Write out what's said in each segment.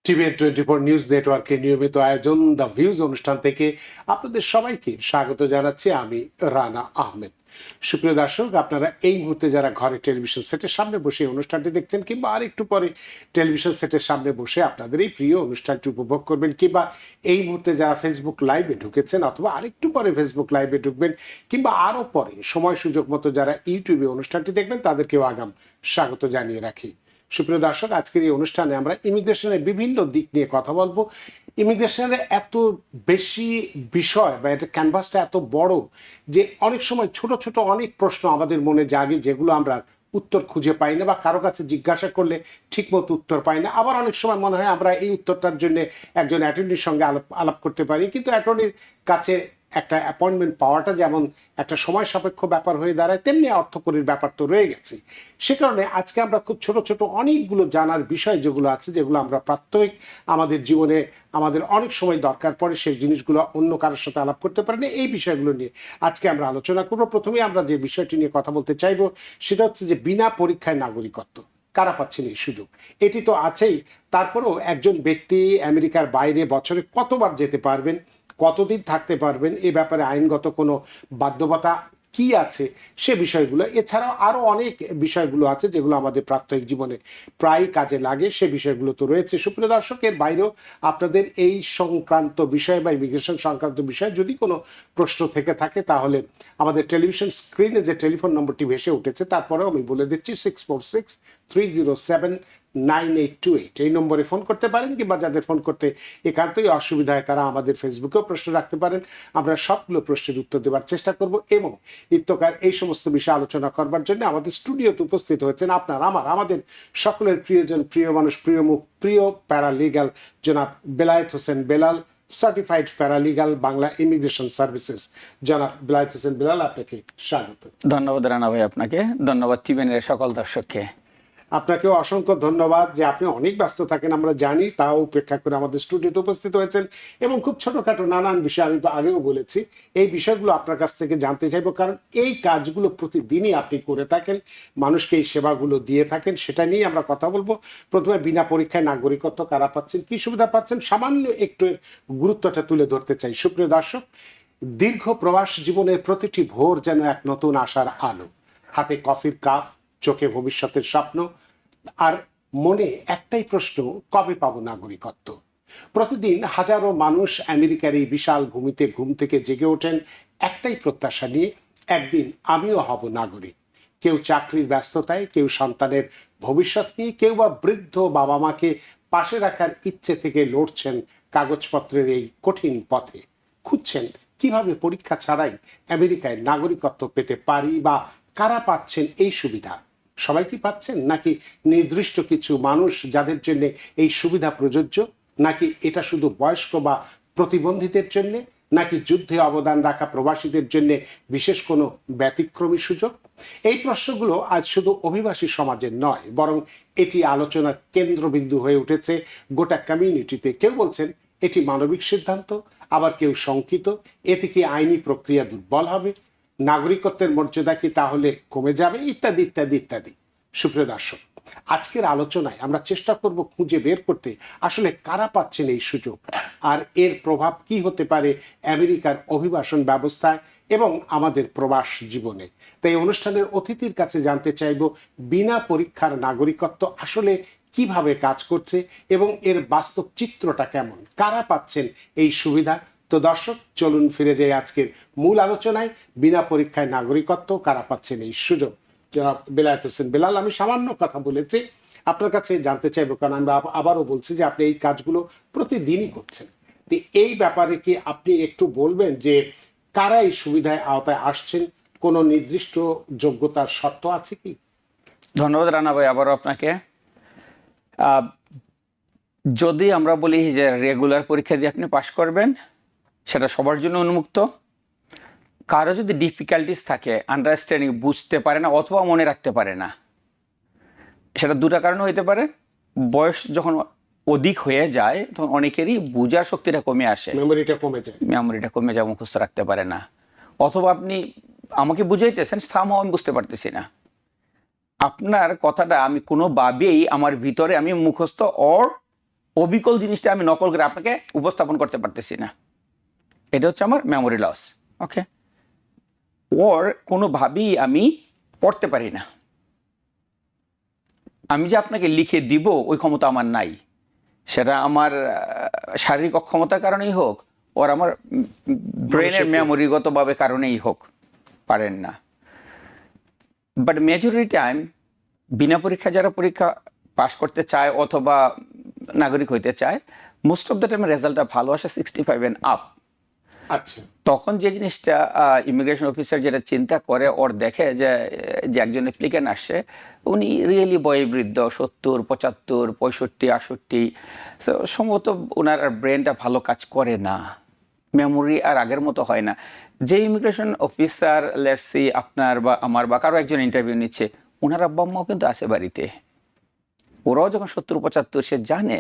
TVN24 news নেটওয়ার্কের নিয়মিত আয়োজন দ্য ভিউজ অনুষ্ঠান থেকে আপনাদের সবাইকে স্বাগত জানাচ্ছি। আমি রানা আহমেদ। সুপ্রিয় দর্শক, আপনারা এই মুহূর্তে যারা ঘরে টেলিভিশন সেটের সামনে বসে অনুষ্ঠানটি দেখছেন কিংবা আরেকটু পরে টেলিভিশন সেটের সামনে বসে আপনাদের এই প্রিয় অনুষ্ঠানটি উপভোগ করবেন, কিংবা এই মুহূর্তে যারা ফেসবুক লাইভে ঢুকেছেন অথবা আরেকটু পরে ফেসবুক লাইভে ঢুকবেন, কিংবা আরও পরে সময় সুযোগ মতো যারা ইউটিউবে অনুষ্ঠানটি দেখবেন, তাদেরকেও আগাম স্বাগত জানিয়ে রাখি। সুপ্রিয় দর্শক, আজকের এই অনুষ্ঠানে আমরা ইমিগ্রেশনের বিভিন্ন দিক নিয়ে কথা বলবো। ইমিগ্রেশনের এত বেশি বিষয় বা এটা ক্যানভাসটা এত বড় যে অনেক সময় ছোট ছোট অনেক প্রশ্ন আমাদের মনে জাগে, যেগুলো আমরা উত্তর খুঁজে পাই না বা কারো কাছে জিজ্ঞাসা করলে ঠিকমতো উত্তর পাই না। আবার অনেক সময় মনে হয় আমরা এই উত্তরটার জন্য একজন অ্যাটর্নির সঙ্গে আলাপ করতে পারি, কিন্তু অ্যাটর্নির কাছে একটা অ্যাপয়েন্টমেন্ট পাওয়াটা যেমন একটা সময় সাপেক্ষ ব্যাপার হয়ে দাঁড়ায়, তেমনি অর্থকরীর ব্যাপার তো রয়ে গেছে। সে কারণে আজকে আমরা খুব ছোট ছোট অনেকগুলো জানার বিষয় যেগুলো আছে, যেগুলো আমরা প্রাত্যহিক আমাদের জীবনে আমাদের অনেক সময় দরকার পড়ে, সেই জিনিসগুলো অন্য কারোর সাথে আলাপ করতে পারি না, এই বিষয়গুলো নিয়ে আজকে আমরা আলোচনা করবো। প্রথমেই আমরা যে বিষয়টি নিয়ে কথা বলতে চাইবো সেটা হচ্ছে যে বিনা পরীক্ষায় নাগরিকত্ব কারা পাচ্ছেন এই সুযোগ। এটি তো আছেই, তারপরেও একজন ব্যক্তি আমেরিকার বাইরে বছরে কতবার যেতে পারবেন, কতদিন থাকতে পারবেন, এ ব্যাপারে আইনগত কোনো বাধ্যবাধকতা কি আছে সে বিষয়গুলো, এছাড়াও আরও অনেক বিষয়গুলো আছে যেগুলো আমাদের প্রাত্যহিক জীবনে প্রায় কাজে লাগে, সে বিষয়গুলো তো রয়েছে। সুপ্রিয় দর্শক, এর বাইরেও আপনাদের এই সংক্রান্ত বিষয় বা ইমিগ্রেশন সংক্রান্ত বিষয়ে যদি কোনো প্রশ্ন থেকে থাকে, তাহলে আমাদের টেলিভিশন স্ক্রিনে যে টেলিফোন নম্বরটি ভেসে উঠেছে, তারপরেও আমি বলে দিচ্ছি 646-307-9828, এই নম্বরে ফোন করতে পারেন, কিংবা যাদের ফোন করতে একান্তই অসুবিধা হয় তারা আমাদের ফেসবুকেও প্রশ্ন রাখতে পারেন। আমরা সবগুলো প্রশ্নের উত্তর দেওয়ার চেষ্টা করব। এবং ইত্যকার এই সমস্ত বিষয়ে আলোচনা করবার জন্য আমাদের স্টুডিওতে উপস্থিত হয়েছেন আমাদের সকলের প্রিয়জন, প্রিয় মানুষ, প্রিয় মুখ, প্রিয় প্যারালিগাল জনাব Belayet Hossain Belal, certified paralegal, Bangla immigration services. জনাব বেলায়েত হোসেন বেলাল, আপনাকে স্বাগত। ধন্যবাদ রানা ভাই, আপনাকে ধন্যবাদ, টিভিএনের সকল দর্শককে। আপনাকেও অসংখ্য ধন্যবাদ যে আপনি অনেক ব্যস্ত থাকেন আমরা জানি, তাও উপেক্ষা করে আমাদের স্টুডিওতে উপস্থিত হয়েছেন এবং খুব ছোটখাটো নানান বিষয়, আমি তো আগেও বলেছি, এই বিষয়গুলো আপনার কাছ থেকে জানতে চাইবো, কারণ এই কাজগুলো প্রতিদিনই আপনি করে থাকেন, মানুষকে এই সেবাগুলো দিয়ে থাকেন, সেটা নিয়ে আমরা কথা বলবো। প্রথমে বিনা পরীক্ষায় নাগরিকত্ব কারা পাচ্ছেন, কি সুবিধা পাচ্ছেন, সামান্য একটু গুরুত্বটা তুলে ধরতে চাই। সুপ্রিয় দর্শক, দীর্ঘ প্রবাস জীবনের প্রতিটি ভোর যেন এক নতুন আশার আলো, হাতে কফির কাপ, চোখে ভবিষ্যতের স্বপ্ন, আর মনে একটাই প্রশ্ন, কবে পাবো নাগরিকত্ব। প্রতিদিন হাজারো মানুষ আমেরিকার এই বিশাল ভূমিতে ঘুম থেকে জেগে ওঠেন একটাই প্রত্যাশা নিয়ে, একদিন আমিও হব নাগরিক। কেউ চাকরির ব্যস্ততায়, কেউ সন্তানের ভবিষ্যৎ নিয়ে, কেউ বা বৃদ্ধ বাবা মাকে পাশে রাখার ইচ্ছে থেকে লড়ছেন কাগজপত্রের এই কঠিন পথে, খুঁজছেন কিভাবে পরীক্ষা ছাড়াই আমেরিকায় নাগরিকত্ব পেতে পারি, বা কারা পাচ্ছেন এই সুবিধা। সবাই কি পাচ্ছেন, নাকি নির্দিষ্ট কিছু মানুষ যাদের জন্য এই সুবিধা প্রযোজ্য, নাকি এটা শুধু বয়স্ক বা প্রতিবন্ধীদের জন্য, নাকি যুদ্ধে অবদান রাখা প্রবাসীদের জন্য বিশেষ কোনো ব্যতিক্রমী সুযোগ। এই প্রশ্নগুলো আজ শুধু অভিবাসী সমাজের নয়, বরং এটি আলোচনার কেন্দ্রবিন্দু হয়ে উঠেছে গোটা কমিউনিটিতে। কেউ বলছেন এটি মানবিক সিদ্ধান্ত, আবার কেউ শঙ্কিত এতে কি আইনি প্রক্রিয়া দুর্বল হবে, নাগরিকত্বের মর্যাদা কি তাহলে কমে যাবে, ইত্যাদি ইত্যাদি ইত্যাদি। সুপ্রিয় দর্শক, আজকের আলোচনায় আমরা চেষ্টা করব খুঁজে বের করতে আসলে কারা পাচ্ছেন এই সুযোগ, আর এর প্রভাব কি হতে পারে আমেরিকার অভিবাসন ব্যবস্থায় এবং আমাদের প্রবাস জীবনে। তাই অনুষ্ঠানের অতিথির কাছে জানতে চাইব বিনা পরীক্ষার নাগরিকত্ব আসলে কিভাবে কাজ করছে এবং এর বাস্তব চিত্রটা কেমন, কারা পাচ্ছেন এই সুবিধা। তো দর্শক, চলুন ফিরে যাই আজকের মূল আলোচনায়, বিনা পরীক্ষায় নাগরিকত্ব কারা পাচ্ছেন এই সুযোগ। জনাব বেলায়েত হোসেন বেলাল, আমি সামান্য কথা বলেছি, আপনার কাছে জানতে চাইবো, কারণ আমি আবারও বলছি যে আপনি এই কাজগুলো প্রতিদিনই করছেন। তো এই ব্যাপারে কি আপনি একটু বলবেন যে কারা এই সুবিধায় আওতায় আসছেন, কোনো নির্দিষ্ট যোগ্যতার শর্ত আছে কি? ধন্যবাদ রানা ভাই, আবারও আপনাকে। যদি আমরা বলি যে রেগুলার পরীক্ষা দিয়ে আপনি পাশ করবেন, সেটা সবার জন্য উন্মুক্ত। কারো যদি ডিফিকাল্টিস থাকে, আন্ডারস্ট্যান্ডিং, বুঝতে পারে না অথবা মনে রাখতে পারে না, সেটা দুটা কারণে হইতে পারে। বয়স যখন অধিক হয়ে যায় তখন অনেকেরই বোঝার শক্তিটা কমে আসে, মেমোরিটা কমে যায়, মুখস্থ রাখতে পারে না। অথবা আপনি আমাকে বুঝাইতেছেন, থামও আমি বুঝতে পারতেছি না, আপনার কথাটা আমি কোনোভাবেই আমার ভিতরে আমি মুখস্থ অর অবিকল জিনিসটা আমি নকল করে আপনাকে উপস্থাপন করতে পারতেছি না, এটা হচ্ছে আমার মেমোরি লস। ওকে, ওর কোনোভাবেই আমি পড়তে পারি না, আমি যে আপনাকে লিখে দিব ওই ক্ষমতা আমার নাই, সেটা আমার শারীরিক অক্ষমতার কারণেই হোক, ওর আমার ব্রেনের মেমোরিগতভাবে কারণেই হোক, পারেন না। বাট মেজরিটি টাইম বিনা পরীক্ষা যারা পরীক্ষা পাশ করতে চায় অথবা নাগরিক হইতে চায়, মোস্ট অফ দ্য টাইম রেজাল্টটা ভালো আসে 65 অ্যান্ড আপ। আচ্ছা, তখন যে জিনিসটা ইমিগ্রেশন অফিসার যেটা চিন্তা করে, ওর দেখে যে যে একজন অ্যাপ্লিকেন্ট আসছে উনি রিয়েলি বয়োবৃদ্ধ, 70, 75, 65, 68, তো সম্ভবত ওনার ব্রেনটা ভালো কাজ করে না, মেমোরি আর আগের মতো হয় না। যে ইমিগ্রেশন অফিসার লেটসি আপনার বা আমার বা কারো একজন ইন্টারভিউ নিচ্ছে, ওনার আব্বা আম্মাও কিন্তু আছে বাড়িতে, ওরাও যখন 70, 75 সে জানে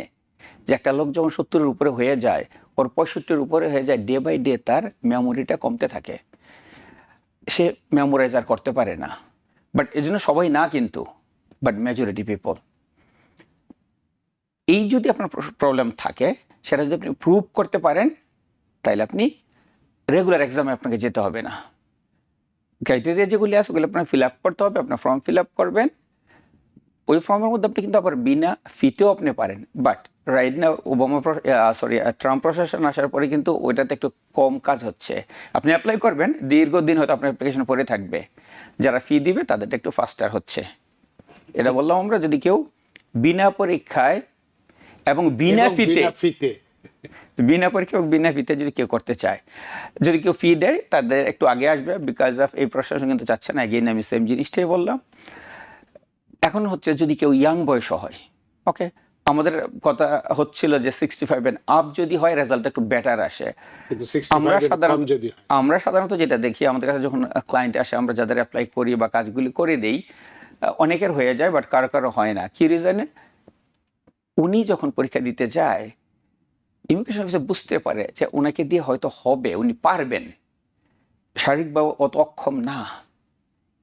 যে একটা লোক যখন 70-এর উপরে হয়ে যায়, ওর 65-এর উপরে হয়ে যায়, ডে বাই ডে তার মেমোরিটা কমতে থাকে, সে মেমোরাইজ আর করতে পারে না। বাট এই জন্য সবাই না কিন্তু, বাট মেজরিটি পিপল। এই যদি আপনার প্রবলেম থাকে, সেটা যদি আপনি প্রুভ করতে পারেন, তাহলে আপনি রেগুলার এক্সামে আপনাকে যেতে হবে না। ক্রাইটেরিয়া যেগুলি আছে ওগুলো আপনার ফিল আপ করতে হবে, আপনার ফর্ম ফিল আপ করবেন, ওই ফর্মের মধ্যে আপনি কিন্তু আবার বিনা ফিতেও আপনি পারেন। বাট রাইট না ট্রাম্প প্রশাসন আসার পরে কিন্তু ওইটাতে একটু কম কাজ হচ্ছে। আপনি অ্যাপ্লাই করবেন, দীর্ঘদিন হয়তো আপনার অ্যাপ্লিকেশন পড়ে থাকবে, যারা ফি দিবে তাদেরটা একটু ফাস্টার হচ্ছে। এটা বললাম আমরা, যদি কেউ বিনা পরীক্ষায় এবং বিনা ফিতে বিনা পরীক্ষা এবং বিনা ফিতে যদি কেউ করতে চায়, যদি কেউ ফি দেয় তাদের একটু আগে আসবে, বিকজ অফ এই প্রশাসন কিন্তু চাচ্ছে না। এগেইন আমি সেম জিনিসটাই বললাম। এখন হচ্ছে যদি কেউ ইয়াং বয়স হয়, ওকে, আমাদের কথা হচ্ছিল যে 65 অ্যান্ড আপ যদি হয় রেজাল্ট একটু বেটার আসে। আমরা সাধারণত যেটা দেখি, আমাদের কাছে যখন ক্লায়েন্ট আসে, আমরা যাদের অ্যাপ্লাই করি বা কাজগুলি করে দেই, অনেকের হয়ে যায়, বাট কারো কারো হয় না। কি রিজনে? উনি যখন পরীক্ষা দিতে যায়, ইমিগ্রেশন অফিসে বুঝতে পারে যে ওনাকে দিয়ে হয়তো হবে, উনি পারবেন, শারীরিকভাবে অত অক্ষম না,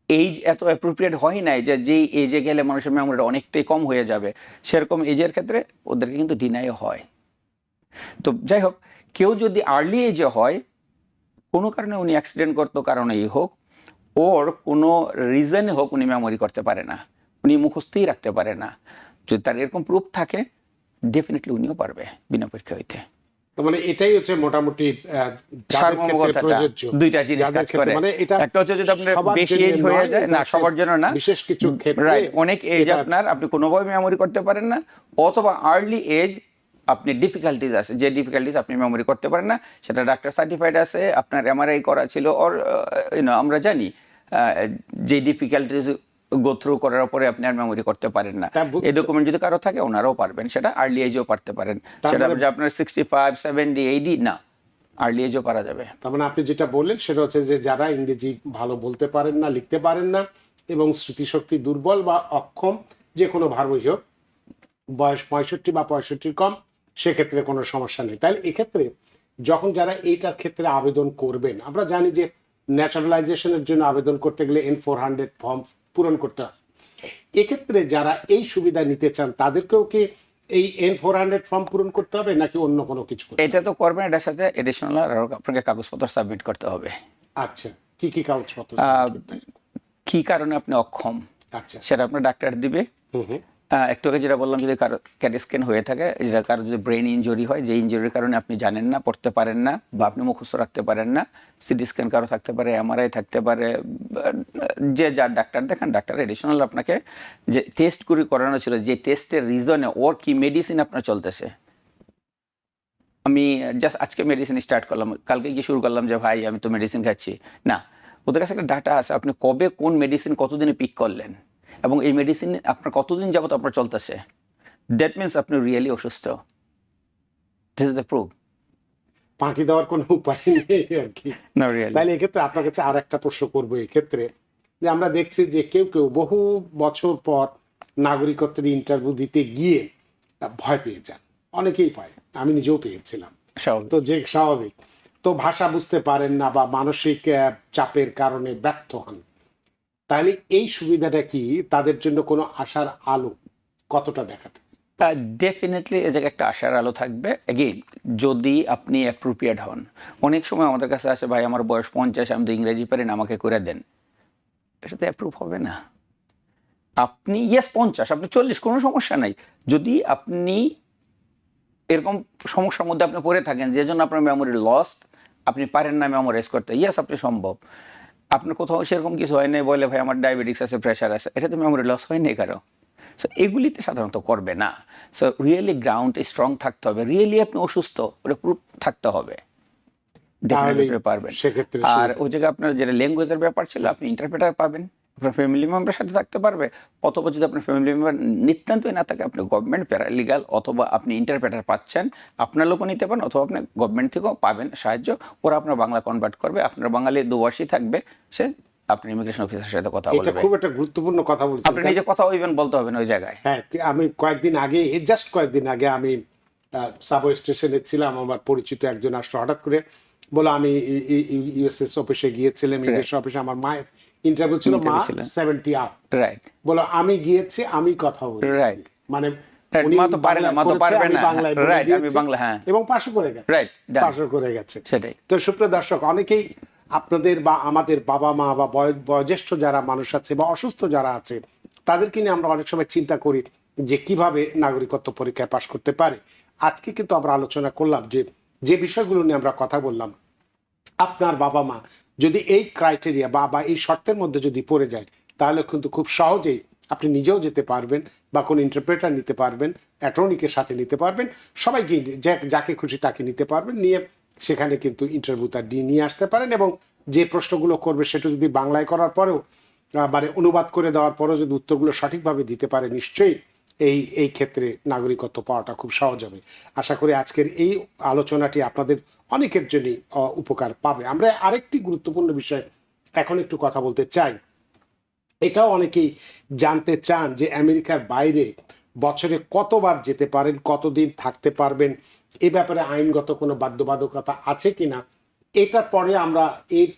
এইজ এত অ্যাপ্রোপ্রিয়েট হয় নাই যে যেই এজে গেলে মানুষের মেমোরিটা অনেকটাই কম হয়ে যাবে, সেরকম এজের ক্ষেত্রে ওদেরকে কিন্তু ডিনাই হয়। তো যাই হোক, কেউ যদি আর্লি এজে হয়, কোনো কারণে উনি অ্যাক্সিডেন্ট করতো কারণেই হোক, ওর কোনো রিজনে হোক, উনি মেমোরি করতে পারে না, উনি মুখস্থই রাখতে পারে না, যদি তার এরকম প্রুফ থাকে, ডেফিনেটলি উনিও পারবে বিনা পরীক্ষা হইতে। মানে এটাই হচ্ছে মোটামুটি দুইটা জিনিস কাজ করে। একটা হচ্ছে যদি আপনার বেশি এজ হয়ে যায়, না সবার জন্য না, বিশেষ কিছু ক্ষেত্রে রাইট, অনেক এজ আপনার আপনি কোনোভাবে মেমোরি করতে পারেন না, অথবা আর্লি এজ আপনি ডিফিকাল্টিজ আছে, যে ডিফিকাল্টিজ আপনি মেমোরি করতে পারেন না, সেটা ডাক্তার সার্টিফাইড আছে, আপনার এমআরআই করা ছিল, ওর আমরা জানি যে ডিফিকাল্টিজ গো থ্রু করার পরে আপনি আর মেমোরি করতে পারেন না। এই ডকুমেন্ট যদি কারো থাকে, ওনারাও পারবেন, সেটা আর্লি এজেও পারতে পারেন, সেটা আপনার 65, 70, 80 না, আর্লি এজেও পারা যাবে। তার মানে আপনি যেটা বললেন সেটা হচ্ছে যে যারা ইংরেজি ভালো বলতে পারেন না, লিখতে পারেন না, এবং স্মৃতিশক্তি দুর্বল বা অক্ষম, যে কোনো ভারবই হোক, বয়স 65 বা 65 কম, সেক্ষেত্রে কোনো সমস্যা নেই। তাহলে এক্ষেত্রে যখন যারা এইটার ক্ষেত্রে আবেদন করবেন, আমরা জানি যে ন্যাচারালাইজেশনের জন্য আবেদন করতে গেলে N400 ফর্ম পূরণ করতে হয়। এক্ষেত্রে যারা এই সুবিধা নিতে চান, তাদেরকেও কি এই N400 ফর্ম পূরণ করতে হবে, নাকি অন্য কোনো কিছু? এটা তো করবেন, এটার সাথে এডিশনাল আপনাকে কাগজপত্র সাবমিট করতে হবে। আচ্ছা, কি কি কাগজপত্র? কি কারণে আপনি অক্ষম, আচ্ছা, সেটা আপনার ডাক্তার দিবে। একটু আগে যেটা বললাম, যদি কারো ক্যাট স্ক্যান হয়ে থাকে, যেটা কারো যদি ব্রেন ইনজুরি হয়, যে ইনজুরির কারণে আপনি জানেন না, পড়তে পারেন না, বা আপনি মুখস্থ রাখতে পারেন না, সিটি স্ক্যান কারো থাকতে পারে, এমআরআই থাকতে পারে, যে যার ডাক্তার দেখান, ডাক্তার এডিশনাল আপনাকে যে টেস্টগুলি করানো ছিল, যে টেস্টের রিজনে ওর কি মেডিসিন আপনার চলতেছে। আমি জাস্ট আজকে মেডিসিন স্টার্ট করলাম, কালকে কি শুরু করলাম যে ভাই আমি তো মেডিসিন খাচ্ছি না, ওদের কাছে একটা ডাটা আছে, আপনি কবে কোন মেডিসিন কতদিনে পিক করলেন, এবং এই মেডিসিন আপনার কতদিন যাবত আপনার চলতেছে, দ্যাট মিনস আপনি রিয়েলি অসুস্থ। This is the proof. ফাঁকি দেওয়ার কোনো উপায় নেই আর কি। তাহলে এক্ষেত্রে আপনার কাছে আর একটা প্রশ্ন করবো, এক্ষেত্রে যে আমরা দেখছি যে কেউ কেউ বহু বছর পর নাগরিকত্বের ইন্টারভিউ দিতে গিয়ে ভয় পেয়ে যান, অনেকেই পায়, আমি নিজেও পেয়েছিলাম। তো যে স্বাভাবিক, তো ভাষা বুঝতে পারেন না বা মানসিক চাপের কারণে ব্যর্থ হন, তাহলে এই সুবিধাটা কি তাদের জন্য কোনো আশার আলো কতটা দেখাতে ডেফিনেটলি এ জায়গায় একটা আশার আলো থাকবে। এগেইন, যদি আপনি অ্যাপ্রোপ্রিয়েট হন। অনেক সময় আমাদের কাছে আসে, ভাই আমার বয়স 50, আমি তো ইংরেজি পারি না, আমাকে করে দেন। এটা তো অ্যাপ্রুভ হবে না। আপনি 50, আপনি 40, কোনো সমস্যা নাই। যদি আপনি এরকম সমস্যার মধ্যে আপনি পড়ে থাকেন যে জন্য আপনার মেমোরি লস্ট, আপনি পারেন না মেমোরাইজ করতে, আপনি সম্ভব। আপনার কোথাও সেরকম কিছু হয় নাই, বলে ভাই আমার ডায়াবেটিক্স আছে, প্রেশার আছে, এটা তো মেমোরি লস হয় নাই কারো। সো এগুলিতে সাধারণত করবে না। সো রিয়েলি গ্রাউন্ড স্ট্রং থাকতে হবে, রিয়েলি আপনি অসুস্থ, ওটা প্রুফ থাকতে হবে, তাহলেই ডেফিনেটলি পারবেন। সেক্ষেত্রে আর ওই জায়গায় আপনার যেটা ল্যাঙ্গুয়েজের ব্যাপার ছিল, আপনি ইন্টারপ্রেটার পাবেন, আপনার ফ্যামিলি মেম্বারের সাথে থাকতে পারবে, অথবা যদি আপনার ফ্যামিলি মেম্বার নিতান্তই না থাকে, আপনি গভর্নমেন্ট প্যারালিগাল অথবা আপনি ইন্টারপ্রেটার পাচ্ছেন, আপনার লোকও নিতে পারেন, অথবা আপনি গভর্নমেন্ট থেকেও পাবেন সাহায্য। ওরা আপনার বাংলা কনভার্ট করবে, আপনার বাঙালি দুভাষী থাকবে, সে আপনার ইমিগ্রেশন অফিসারের সাথে কথা এটা বলবে। খুব একটা গুরুত্বপূর্ণ কথা বলছেন। আপনি নিজে কথা বলবেন, বলতে হবে না ওই জায়গায়। হ্যাঁ, আমি কয়েকদিন আগে আমি সাবওয়ে স্টেশনে ছিলাম, আমার পরিচিত একজন আসলো হঠাৎ করে, বলে আমি ইউএসএস অফিসে গিয়েছিলাম, ইমিগ্রেশন অফিসে, আমার মায়ের ইন্টারভিউ ছিল, মা 70 আপ, রাইট, বলো আমি গিয়েছি, আমি কথা বলেছি, Right. মানে Right, উনি মা তো পারে না, মা তো করেছে, পারবে আমি না। বাংলায় বলে Right, আমি দিয়েছি, বাংলা, হ্যাঁ। এবং পাশও করে গেছে, Right, done. পাশও করে গেছে। সেটাই। তো সুপ্রিয় দর্শক, অনেকেই আপনাদের বা আমাদের বাবা মা বা বয়োজ্যেষ্ঠ যারা মানুষ আছে বা অসুস্থ যারা আছে, তাদেরকে নিয়ে আমরা অনেক সময় চিন্তা করি যে কিভাবে নাগরিকত্ব পরীক্ষায় পাশ করতে পারে। আজকে কিন্তু আমরা আলোচনা করলাম যে বিষয়গুলো নিয়ে আমরা কথা বললাম, আপনার বাবা মা যদি এই ক্রাইটেরিয়া বা এই শর্তের মধ্যে যদি পড়ে যায়, তাহলে কিন্তু খুব সহজেই আপনি নিজেও যেতে পারবেন, বা কোনো ইন্টারপ্রেটার নিতে পারবেন, অ্যাটর্নিকে সাথে নিতে পারবেন, সবাইকে যাকে খুশি তাকে নিতে পারবেন, নিয়ে সেখানে কিন্তু ইন্টারভিউটা নিয়ে আসতে পারেন, এবং যে প্রশ্নগুলো করবে সেটা যদি বাংলায় করার পরেও মানে অনুবাদ করে দেওয়ার পরেও যদি উত্তরগুলো সঠিকভাবে দিতে পারে, নিশ্চয়ই এই ক্ষেত্রে নাগরিকত্ব পাওয়াটা খুব সহজ হবে। আশা করি আজকের এই আলোচনাটি আপনাদের অনেকের জন্যই উপকার পাবে। আমরা আরেকটি গুরুত্বপূর্ণ বিষয় এখন একটু কথা বলতে চাই। এটাও অনেকেই জানতে চান যে আমেরিকার বাইরে বছরে কতবার যেতে পারেন, কতদিন থাকতে পারবেন, এ ব্যাপারে আইনগত কোনো বাধ্যবাধকতা আছে কিনা। এটার পরে আমরা এর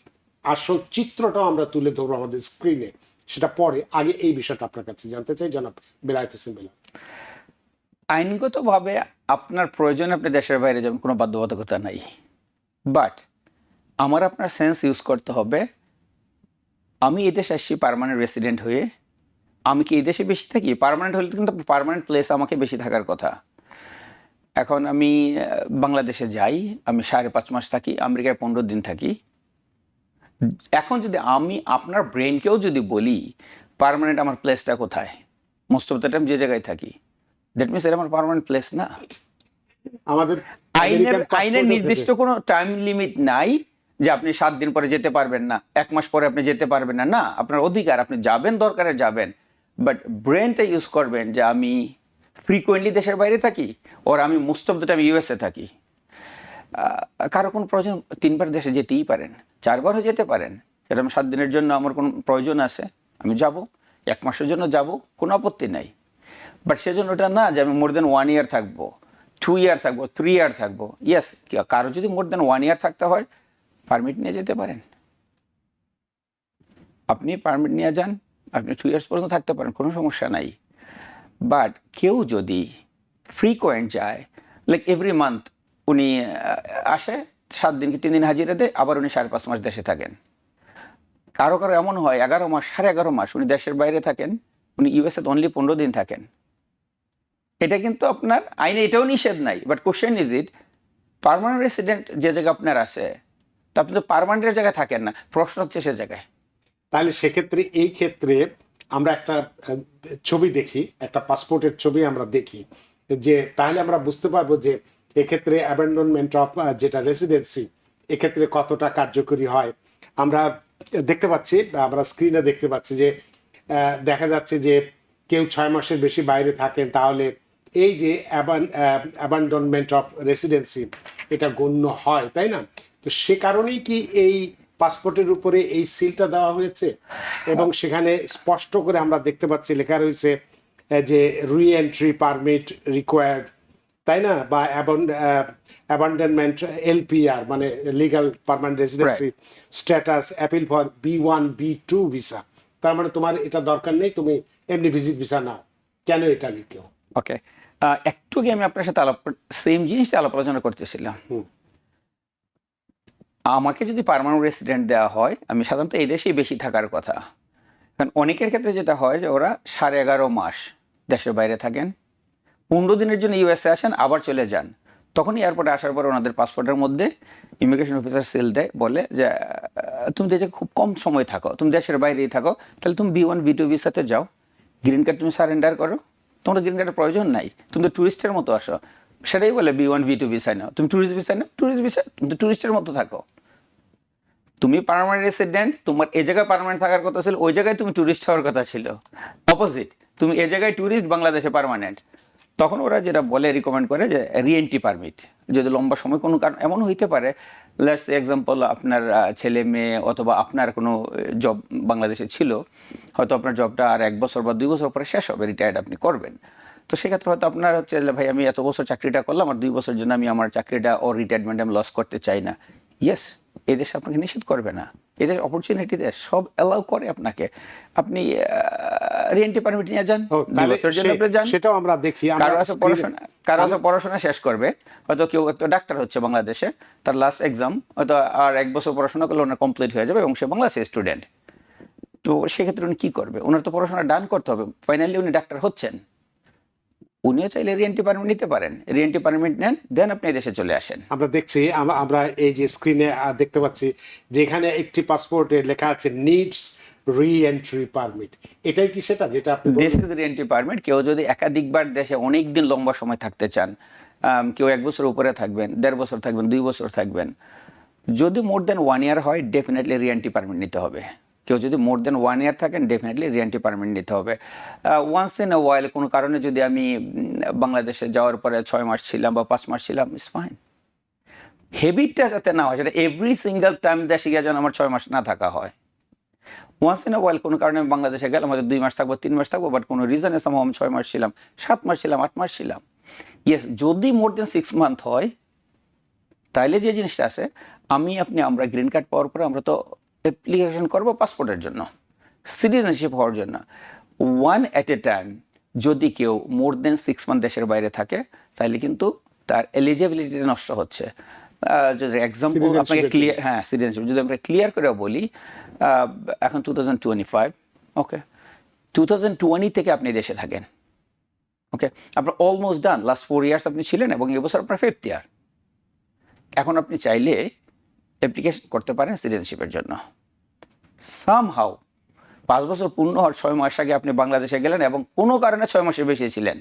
আসল চিত্রটাও আমরা তুলে ধরবো আমাদের স্ক্রিনে, সেটা পরে। আগে এই বিষয়টা আপনার কাছে জানতে চাই, জনাব বেলায়েত হোসেন বেলায়েত। আইনগতভাবে আপনার প্রয়োজনে আপনি দেশের বাইরে যাবেন, কোনো বাধ্যবাধকতা নাই। বাট আমার আপনার সেন্স ইউজ করতে হবে, আমি এদেশে আসছি পার্মানেন্ট রেসিডেন্ট হয়ে, আমি কি এই দেশে বেশি থাকি? পার্মানেন্ট হলে কিন্তু পার্মানেন্ট প্লেস আমাকে বেশি থাকার কথা। এখন আমি বাংলাদেশে যাই, আমি 5.5 মাস থাকি, আমেরিকায় 15 দিন থাকি। এখন যদি আমি আপনার ব্রেনকেও যদি বলি পার্মানেন্ট আমার প্লেসটা কোথায়, মোস্ট অফ দ্য টাইম যে জায়গায় থাকি, দ্যাট মিনস এটা আমার পার্মানেন্ট প্লেস না। আমাদের আইনের নির্দিষ্ট কোনো টাইম লিমিট নাই যে আপনি 7 দিন পরে যেতে পারবেন না, 1 মাস পরে আপনি যেতে পারবেন না। না, আপনার অধিকার, আপনি যাবেন, দরকারে যাবেন, বাট ব্রেনটা ইউজ করবেন যে আমি ফ্রিকোয়েন্টলি দেশের বাইরে থাকি, ওর আমি most of the time USA থাকি। কারো কোনো প্রয়োজন 3 বার দেশে যেতেই পারেন, 4 বারও যেতে পারেন। এরকম 7 দিনের জন্য আমার কোনো প্রয়োজন আছে, আমি যাব, 1 মাসের জন্য যাব, কোনো আপত্তি নাই। বাট সেজন্য ওটা না যে আমি মোর দেন 1 ইয়ার থাকবো, 2 ইয়ার থাকবো, 3 ইয়ার থাকবো। ইয়েস, কারো যদি মোর দেন 1 ইয়ার থাকতে হয়, পারমিট নিয়ে যেতে পারেন, আপনি পারমিট নিয়ে যান, আপনি 2 ইয়ার্স পর্যন্ত থাকতে পারেন, কোনো সমস্যা নাই। বাট কেউ যদি ফ্রিকোয়েন্ট যায়, লাইক এভরি মান্থ উনি আসে, 7 দিন কি 3 দিন হাজিরা দেয়, আবার উনি 5.5 মাস দেশে থাকেন। কারো কারো এমন হয় 11 মাস, 11.5 মাস উনি দেশের বাইরে থাকেন, উনি ইউএসএ অনলি 15 দিন থাকেন। এটা কিন্তু আপনার আইনে এটাও নিষেধ নাই। But question is it, permanent resident যে জায়গায় আপনার আছে, তা আপনি তো পার্মানেন্টের জায়গায় থাকেন না, প্রশ্ন হচ্ছে সে জায়গায়। তাহলে সেক্ষেত্রে এই ক্ষেত্রে আমরা একটা ছবি দেখি, একটা পাসপোর্টের ছবি আমরা দেখি, যে তাহলে আমরা বুঝতে পারবো যে এক্ষেত্রে অ্যাবান্ডনমেন্ট অফ যেটা রেসিডেন্সি, এক্ষেত্রে কতটা কার্যকরী হয়। আমরা দেখতে পাচ্ছি, আমরা স্ক্রিনে দেখতে পাচ্ছি যে দেখা যাচ্ছে যে কেউ 6 মাসের বেশি বাইরে থাকেন, তাহলে এই যে অ্যাবান্ডনমেন্ট অফ রেসিডেন্সি এটা গণ্য হয়, তাই না? তো সে কারণেই কি এই পাসপোর্টের উপরে এই সিলটা দেওয়া হয়েছে, এবং সেখানে স্পষ্ট করে আমরা দেখতে পাচ্ছি লেখা রয়েছে যে রি এন্ট্রি পারমিট রিকোয়ার্ড, তাই না? বা অ্যাবান্ডনমেন্ট এলপিআর মানে legal permanent residency status appeal for B1 B2 visa. তার মানে তোমার এটা দরকার নেই, তুমি এমনি ভিজিট ভিসা নাও, কেন এটা লিখো? ওকে, একটু আগে আমি আপনার সাথে সেম জিনিসটা আলাপ আলোচনা করতেছিলাম। আমাকে যদি পার্মানেন্ট রেসিডেন্ট দেওয়া হয়, আমি সাধারণত এই দেশেই বেশি থাকার কথা। কারণ অনেকের ক্ষেত্রে যেটা হয় যে ওরা 11.5 মাস দেশের বাইরে থাকেন, 15 দিনের জন্য ইউএসএ আসেন, আবার চলে যান। তখন এয়ারপোর্টে আসার পর ওনাদের পাসপোর্টের মধ্যে ইমিগ্রেশন অফিসার সিল দেয়, বলে যে তুমি দেশে খুব কম সময় থাকো, তুমি দেশের বাইরেই থাকো, তাহলে তুমি B1 B2 ভিসাতে যাও, গ্রিন কার্ড তুমি সারেন্ডার করো, তোমার গ্রিন কার্ডের প্রয়োজন নাই, তুমি তো ট্যুরিস্টের মতো আসো। সেটাই বলে B1 B2 ভিসায় নাও, তুমি ট্যুরিস্ট ভিসায় নাও, ট্যুরিস্ট ভিসা তুমি তো ট্যুরিস্টের মতো থাকো। তুমি পার্মানেন্ট রেসিডেন্ট, তোমার এই জায়গায় পার্মানেন্ট থাকার কথা ছিল, ওই জায়গায় তুমি ট্যুরিস্ট হওয়ার কথা ছিল। অপোজিট, তুমি এই জায়গায় ট্যুরিস্ট, বাংলাদেশে পার্মানেন্ট। তখন ওরা যেটা বলে, রিকমেন্ড করে যে রিএন্ট্রি পারমিট, যদি লম্বা সময় কোনো কারণ এমন হইতে পারে, লেটস এক্সাম্পল আপনার ছেলে মেয়ে অথবা আপনার কোনো জব বাংলাদেশে ছিল, হয়তো আপনার জবটা আর 1 বছর বা 2 বছর পরে শেষ হবে, রিটায়ার্ড আপনি করবেন। তো সেক্ষেত্রে হয়তো আপনার হচ্ছে, ভাই আমি এত বছর চাকরিটা করলাম, আর 2 বছরের জন্য আমি আমার চাকরিটা ও রিটায়ারমেন্ট আমি লস করতে চাই না। ইয়েস, এই দেশ আপনাকে নিষেধ করবে না, এদের অপরচুনিটি দেশ, সব অ্যালাউ করে আপনাকে। আপনি রিএন্ট্রি পারমিট নিয়ে যান, 2 বছরের জন্য আপনি যান। সেটাও আমরা দেখি। কারো আছে পড়াশোনা শেষ করবে, হয়তো কেউ একটা ডাক্তার হচ্ছে বাংলাদেশে, তার লাস্ট এক্সাম হয়তো আর 1 বছর পড়াশোনা করলে ওনার কমপ্লিট হয়ে যাবে এবং সে বাংলাদেশের স্টুডেন্ট। তো সেক্ষেত্রে উনি কি করবে? ওনার তো পড়াশোনা ডান করতে হবে, ফাইনালি উনি ডাক্তার হচ্ছেন, উনিও চাইলে রিএন্ট্রি পারমিট নিতে পারেন। রিএন্ট্রি পারমিট নেন, দেন আপনি দেশে চলে আসেন। আমরা দেখছি, আমরা এই যে স্ক্রিনে দেখতে পাচ্ছি যে এখানে একটি পাসপোর্টে লেখা আছে নিডস রি-এন্ট্রি পারমিট। এটাই কি সেটা যেটা আপনি দিস ইজ রি-এন্ট্রি পারমিট। কেউ যদি একাধিকবার দেশে অনেক দিন লম্বা সময় থাকতে চান, কেউ 1 বছর উপরে থাকবেন, 1.5 বছর থাকবেন, 2 বছর থাকবেন, যদি মোর দেন 1 ইয়ার হয়, ডেফিনেটলি রি-এন্ট্রি পারমিট নিতে হবে। কেউ যদি মোর দেন 1 ইয়ার থাকেন, ডেফিনেটলি রি-এন্ট্রি পারমিট নিতে হবে। ওয়ান্স ইন আ ওয়াইল কোনো কারণে যদি আমি বাংলাদেশে যাওয়ার পরে 6 মাস ছিলাম বা 5 মাস ছিলাম, ইটস ফাইন। হেবিটটা যাতে না হয়, সেটা এভরি সিঙ্গেল টাইম দেশে গিয়ে যেন আমার 6 মাস না থাকা হয়। ওয়ান্স ইন আ ওয়াইল কোনো কারণে আমি বাংলাদেশে গেলাম, হয়তো 2 মাস থাকবো, 3 মাস থাকবো, বাট কোনো রিজনে সামহাও আমি 6 মাস ছিলাম, 7 মাস ছিলাম, 8 মাস ছিলাম। ইয়েস, যদি মোর দেন 6 মান্থ হয়, তাইলে যে জিনিসটা আছে, আমরা গ্রিন কার্ড পাওয়ার পরে আমরা তো অ্যাপ্লিকেশন করবো পাসপোর্টের জন্য, সিটিজেনশিপ হওয়ার জন্য। 1 এট এ টাইম যদি কেউ মোর দেন 6 মান্থ দেশের বাইরে থাকে, তাহলে কিন্তু তার এলিজিবিলিটি নষ্ট হচ্ছে। যদি এক্সাম্পল আপনাকে ক্লিয়ার, সিটিজেনশিপ যদি আমরা ক্লিয়ার করে বলি, এখন 2025, ওকে, 2020 থেকে আপনি দেশে থাকেন, ওকে, আপনার অলমোস্ট ডান, লাস্ট 4 ইয়ার্স আপনি ছিলেন এবং এবছর আপনার 5th ইয়ার। এখন আপনি চাইলে অ্যাপ্লিকেশন করতে পারেন সিটিজেনশিপের জন্য। সামহাউ 5 বছর পূর্ণ হওয়ার 6 মাস আগে আপনি বাংলাদেশে গেলেন এবং কোনো কারণে 6 মাসের বেশি ছিলেন,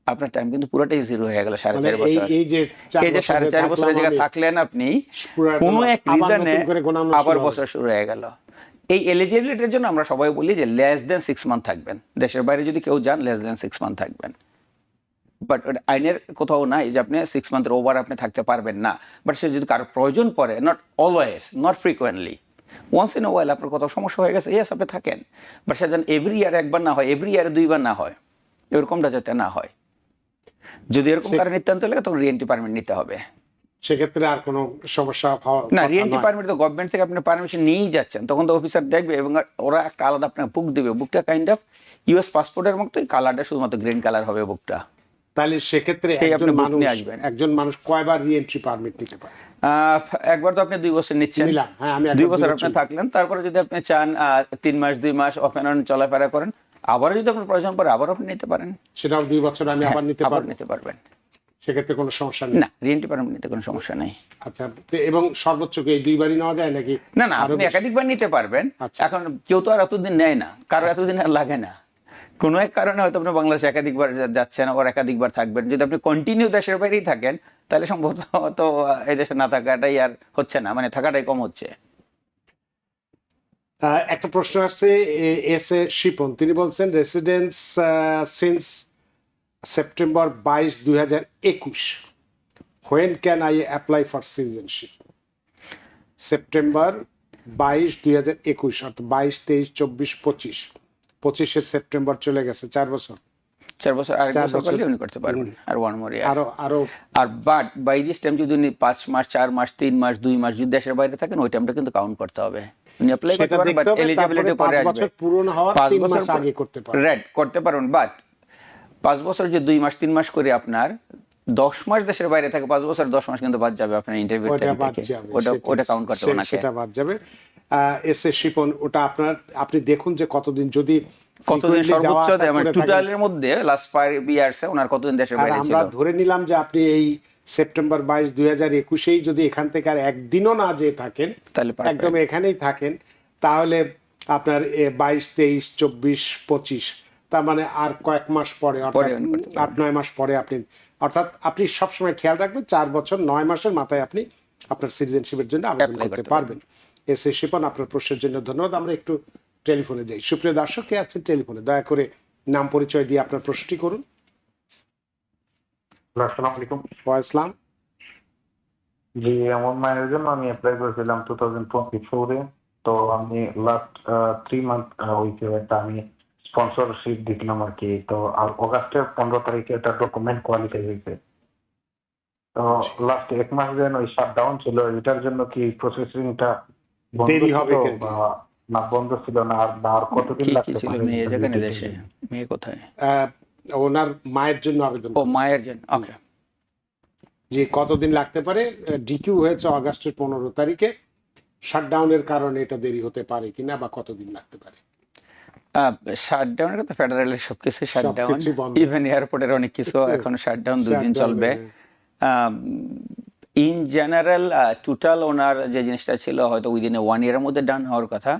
আপনার টাইম কিন্তু পুরোটাই জিরো হয়ে গেল। 4.5 বছর, এই যে 4.5 বছরের জায়গায় থাকলেন আপনি, কোনো এক রিজনে আবার বছর শুরু হয়ে গেল। এই এলিজিবিলিটির জন্য আমরা সবাই বলি যে লেস দেন 6 মান্থ থাকবেন দেশের বাইরে। যদি কেউ যান, লেস দেন 6 মান্থ থাকবেন। বাট আইনের কোথাও নাই যে আপনি 6 মান্থের ওভার আপনি থাকতে পারবেন না। বাট সে যদি কারো প্রয়োজন পড়ে, not always, not frequently, once in a while আপনার কোথাও সমস্যা হয়ে গেছে, ইয়েস আপনি থাকেন। বাট সে যেন এভরি ইয়ার একবার না হয়, এভরি ইয়ারে 2 বার না হয়, এরকমটা যাতে না হয়। যদি এরকম কারণে নিতান্ত লাগে, তখন রি-এন্ট্রি পারমিট নিতে হবে। সেক্ষেত্রে আর কোনো সমস্যা না, রি-এন্ট্রি পারমিট তো গভর্নমেন্ট থেকে আপনি পারমিশন নিয়েই যাচ্ছেন, তখন তো অফিসার দেখবে এবং ওরা একটা আলাদা আপনার বুক দেবে। বুকটা কাইন্ড অফ ইউএস পাসপোর্টের মতোই, কালারটা শুধুমাত্র গ্রিন কালার হবে বুকটা। তাহলে সেক্ষেত্রে একজন মানুষ কয়বার রি-এন্ট্রি পারমিট নিতে পারে? একবার তো আপনি 2 বছর নিচ্ছেন, 2 বছর আপনি থাকলেন, তারপরে যদি আপনি চান 3 মাস 2 মাস অফ এন্ড অন চলাফেরা করেন, আবার যদি আপনার প্রয়োজন পড়ে আবার আপনি নিতে পারেন। সেটাও 2 বছর আমি আবার নিতে পারবেন, সেক্ষেত্রে কোনো সমস্যা নেই। না, রি-এন্ট্রি পারমিট নিতে কোনো সমস্যা নেই। আচ্ছা, এবং সর্বোচ্চ কি এই 2 বারই নেওয়া যায় নাকি? না, আপনি একাধিকবার নিতে পারবেন। এখন কেউ তো আর এতদিন নেয় না, কারো এতদিন আর লাগে না। কোনো এক কারণে হয়তো আপনি বাংলাদেশে একাধিকবার যাচ্ছেন, আবার একাধিকবার থাকবেন। যদি আপনি কন্টিনিউ দেশের বাইরেই থাকেন, তাহলে সম্ভবত তো এই দেশে না থাকাটাই আর হচ্ছে না, মানে থাকাটাই কম হচ্ছে। একটা প্রশ্ন আসছে এস এ শিপন, তিনি বলছেন residence since September 22, 2021, when can I apply for citizenship? September 22, 2021, অর্থাৎ 22, 23, 24, 25, 25 সেপ্টেম্বর চলে গেছে, 4 বছর। 4 বছর আর 1 বছর করলে উনি করতে পারবেন, আর 1 more year। আরো আর বাট বাই দিস টাইম যদি উনি 5 মাস, 4 মাস, 3 মাস, 2 মাস যদি দেশের বাইরে থাকেন, ওই টাইমটা কিন্তু কাউন্ট করতে হবে। উনি অ্যাপ্লাই করতে পারবেন, বাট এলিজিবিলিটি পরে আসবে। 5 বছর পূরণ হওয়ার 3 মাস আগে করতে পারবেন, রাইট, করতে পারবেন। বাট 5 বছর যে 2 মাস 3 মাস করে আপনার 10 মাস দেশের বাইরে থাকে, 5 বছর 10 মাস কিন্তু বাদ যাবে আপনার ইন্টারভিউ ওটা বাদ থেকে। যাবে, ওটা কাউন্ট করতে হবে ওনাকে। সেটা বাদ যাবে। এস এ শিপন, ওটা আপনি দেখুন যে কতদিন, যদি কতদিন frequently যাওয়া সর্বোচ্চ আসা করে থাকেন। টোটালের মধ্যে লাস্ট 5 ইয়ার্সে ওনার কতদিন দেশের আর বাইরে ছিল? আমরা ধরে নিলাম যে আপনি এই সেপ্টেম্বর 22, 2021 যদি এখান থেকে আর একদিনও না যেয়ে থাকেন, তাহলে perfect। একদম এখানেই থাকেন, তাহলে আপনার 22, 23, 24, 25, তার মানে আর কয়েক মাস পরে, অর্থাৎ on করতে পারবেন। 8-9 মাস পরে আপনি, অর্থাৎ আপনি সবসময় খেয়াল রাখবেন 4 বছর 9 মাসের মাথায় আপনি আপনার সিটিজেনশিপের জন্য আবেদন Apply করতে করতে পারবেন। এস এ শিপন, আপনার প্রশ্নের জন্য ধন্যবাদ। আমরা একটু টেলিফোনে যাই। সুপ্রিয় দর্শক, কে আছেন টেলিফোনে? দয়া করে নাম পরিচয় দিয়ে আপনার প্রশ্নটি করুন। আসসালামু আলাইকুম। ওয়াইসলাম। জি, আমার মায়ের জন্য আমি অ্যাপ্লাই করেছিলাম 2024-এ। তো আমি লাস্ট 3 মান্থ হইছে একটা আমি স্পন্সরশিপ দিছিলাম আর কি। তো অগাস্টের 15 তারিখে একটা ডকুমেন্ট কোয়ালিফাই হয়েছে। তো লাস্ট 1 মাস যেন ওই শাটডাউন ছিল, এটার জন্য কি প্রসেসিংটা বন্ধ দেরি ছিল হবে কেন? বা না বন্ধ ছিল না, আর কতদিন কি কি লাগতে ছিল? পারে? মেয়ে এটা যেখানে details দেশে, দিন। মেয়ে কোথায়? ওনার মায়ের জন্য আবেদন ও করেছেন। মায়ের জন্য, ওকে। যে কতদিন লাগতে পারে? ডিকিউ হয়েছে অগাস্টের 15 তারিখে, শাটডাউনের কারণে এটা দেরি হতে পারে কিনা, বা কতদিন লাগতে পারে? শাটডাউনের কথা, ফেডারেলের সবকিছু শাটডাউন, সবকিছুই বন্ধ। ইভেন এয়ারপোর্টের অনেক কিছু এখন শাটডাউন 2 দিন Shutdown, চলবে। ইন জেনারেল টোটাল ওনার যে জিনিসটা ছিল হয়তো উইদিন 1 ইয়ারের মধ্যে ডান হওয়ার কথা।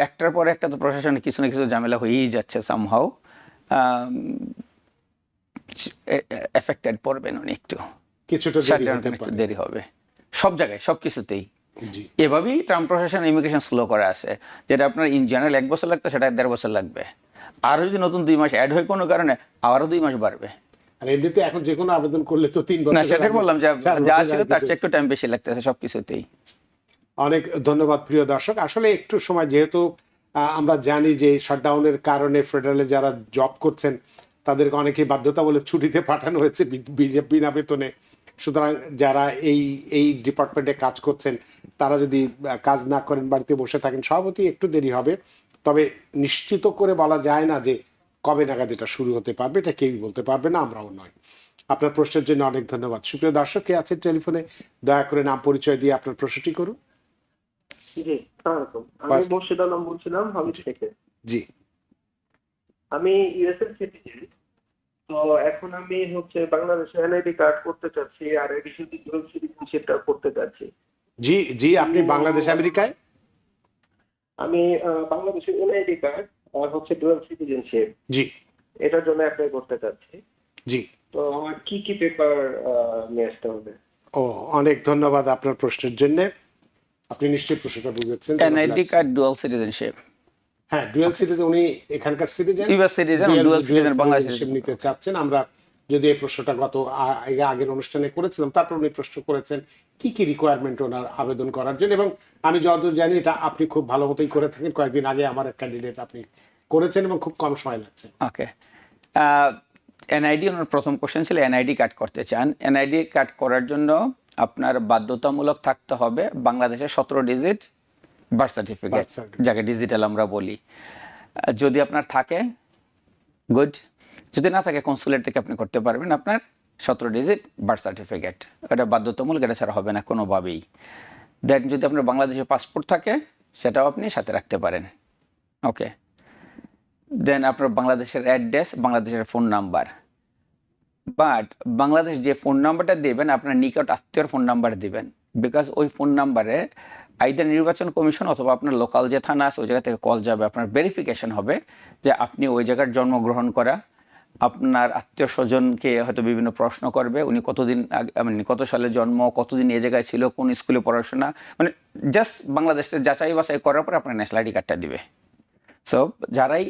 একটার পর একটা তো প্রশাসনে কিছু না কিছু ঝামেলা হয়েই যাচ্ছে সামহাউ। এফেক্টেড পড়বেন উনি একটু, কিছুটা দেরি শাটডাউন হতে একটু পারে। দেরি হবে সব জায়গায়, সব কিছুতেই। জি। এভাবেই ট্রাম্প প্রশাসন ইমিগ্রেশন স্লো করে আছে, যেটা আপনার ইন জেনারেল 1 বছর লাগতো সেটা 1.5 বছর লাগবে। আরও যদি নতুন 2 মাস অ্যাড হয় কোনো কারণে, আরও 2 মাস বাড়বে। আর এমনিতে এখন যে কোনো আবেদন করলে তো 3 বছর। না, সেটাই বললাম যে 4 যা বছর ছিল আগে তার তো- চেয়ে একটু টাইম বেশি লাগতেছে সবকিছুতেই। অনেক ধন্যবাদ প্রিয় দর্শক। আসলে একটু সময়, যেহেতু আমরা জানি যে শাটডাউনের কারণে ফেডারেলে যারা জব করছেন তাদেরকে অনেকেই বাধ্যতা বলে ছুটিতে পাঠানো হয়েছে বিনা বেতনে। সুতরাং যারা এই ডিপার্টমেন্টে কাজ করছেন তারা যদি কাজ না করেন, বাড়িতে বসে থাকেন, স্বভাবতই একটু দেরি হবে। তবে নিশ্চিত করে বলা যায় না যে কবে নাগাদ এটা শুরু হতে পারবে, এটা কেউই বলতে পারবে না, আমরাও নয়। আপনার প্রশ্নের জন্য অনেক ধন্যবাদ। সুপ্রিয় দর্শক, কে আছেন টেলিফোনে? দয়া করে নাম পরিচয় দিয়ে আপনার প্রশ্নটি করুন। জি, আসসালামু আলাইকুম। আমি বাস- মুর্শিদ আলম বলছিলাম হামিদ থেকে। জি। আমি ইউএস এর সিটিজেন। তো এখন আমি বাংলাদেশে এনআইডি কার্ড করতে চাচ্ছি, আর এডিশন ডুয়াল সিটিজেনশিপটা করতে চাচ্ছি। জি জি, আপনি বাংলাদেশ আমেরিকায়? আমি বাংলাদেশের এনআইডি কার্ড আর ডুয়াল সিটিজেনশিপ, জি এটার জন্য অ্যাপ্লাই করতে চাচ্ছি। জি। তো আমার কি কি পেপার নিয়ে আসতে হবে? ও, অনেক ধন্যবাদ আপনার প্রশ্নের জন্য। আপনি নিশ্চয়ই প্রশ্নটা বুঝেছেন। NID card, dual citizenship. হ্যাঁ, ডুয়াল সিটিজেন, উনি এখানকার citizen, US citizen, dual citizen, Bangla citizen. নিতে চাচ্ছেন। আমরা যদি এই প্রশ্নটা আগের অনুষ্ঠানে করেছিলাম, তারপর উনি প্রশ্ন করেছেন কি কি রিকোয়ারমেন্ট ওনার আবেদন করার জন্য, এবং আমি যতদূর জানি এটা আপনি খুব ভালো মতোই করে থাকেন। কয়েকদিন আগে আমার এক ক্যান্ডিডেট আপনি করেছেন এবং খুব কম সময় লাগছে। ওকে। এনআইডি, ওনার প্রথম কোশ্চেন ছিল এনআইডি কার্ড করতে চান। এনআইডি কার্ড করার জন্য আপনার বাধ্যতামূলক থাকতে হবে বাংলাদেশের 17 digit birth certificate, Birth certificate। যাকে ডিজিটাল আমরা বলি। যদি আপনার থাকে গুড, যদি না থাকে কনসুলেট থেকে আপনি করতে পারবেন আপনার 17 ডিজিট বার্থ সার্টিফিকেট। এটা বাধ্যতামূলক, এটা ছাড়া হবে না কোনোভাবেই। দেন যদি আপনার বাংলাদেশের পাসপোর্ট থাকে সেটাও আপনি সাথে রাখতে পারেন। ওকে। দেন আপনার বাংলাদেশের অ্যাড্রেস, বাংলাদেশের ফোন নাম্বার। বাট বাংলাদেশ যে ফোন নাম্বারটা দেবেন আপনার নিকট আত্মীয়র ফোন নাম্বার দিবেন, বিকজ ওই ফোন নাম্বারে আইদার নির্বাচন কমিশন অথবা আপনার লোকাল যে থানা আছে ওই জায়গা থেকে কল যাবে, আপনার ভেরিফিকেশন হবে যে আপনি ওই জায়গার জন্মগ্রহণ করা। আপনার আত্মীয় স্বজনকে হয়তো বিভিন্ন প্রশ্ন করবে, উনি কতদিন আগে, মানে কত সালে জন্ম, কতদিন এই জায়গায় ছিল, কোন স্কুলে পড়াশোনা, মানে জাস্ট বাংলাদেশে যাচাই বাছাই করার পর আপনার ন্যাশনাল আইডি কার্ডটা দিবে। সো যারাই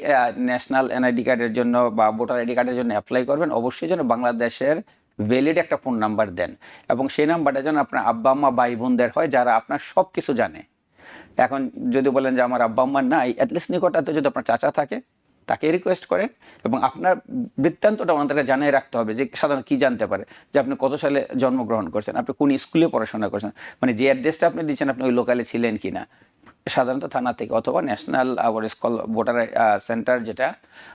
ন্যাশনাল এনআইডি কার্ডের জন্য বা ভোটার আইডি কার্ডের জন্য অ্যাপ্লাই করবেন, অবশ্যই যেন বাংলাদেশের ভ্যালিড একটা ফোন নাম্বার দেন, এবং সেই নাম্বারটা যেন আপনার আব্বা আম্মা ভাই বোনদের হয় যারা আপনার সব কিছু জানে। এখন যদি বলেন যে আমার আব্বা আম্মা নাই, অ্যাটলিস্ট নিকটাতে যদি আপনার চাচা থাকে তাকে রিকোয়েস্ট করেন, এবং আপনার বৃত্তান্তটা ওনাদেরকে জানিয়ে রাখতে হবে যে সাধারণত কী জানতে পারে, যে আপনি কত সালে জন্মগ্রহণ করছেন, আপনি কোন স্কুলে পড়াশোনা করছেন, মানে যে অ্যাড্রেসটা আপনি দিচ্ছেন আপনি ওই লোকালে ছিলেন কিনা, সাধারণত থানা থেকে অথবা ন্যাশনাল ভোটার সেন্টার যেটা,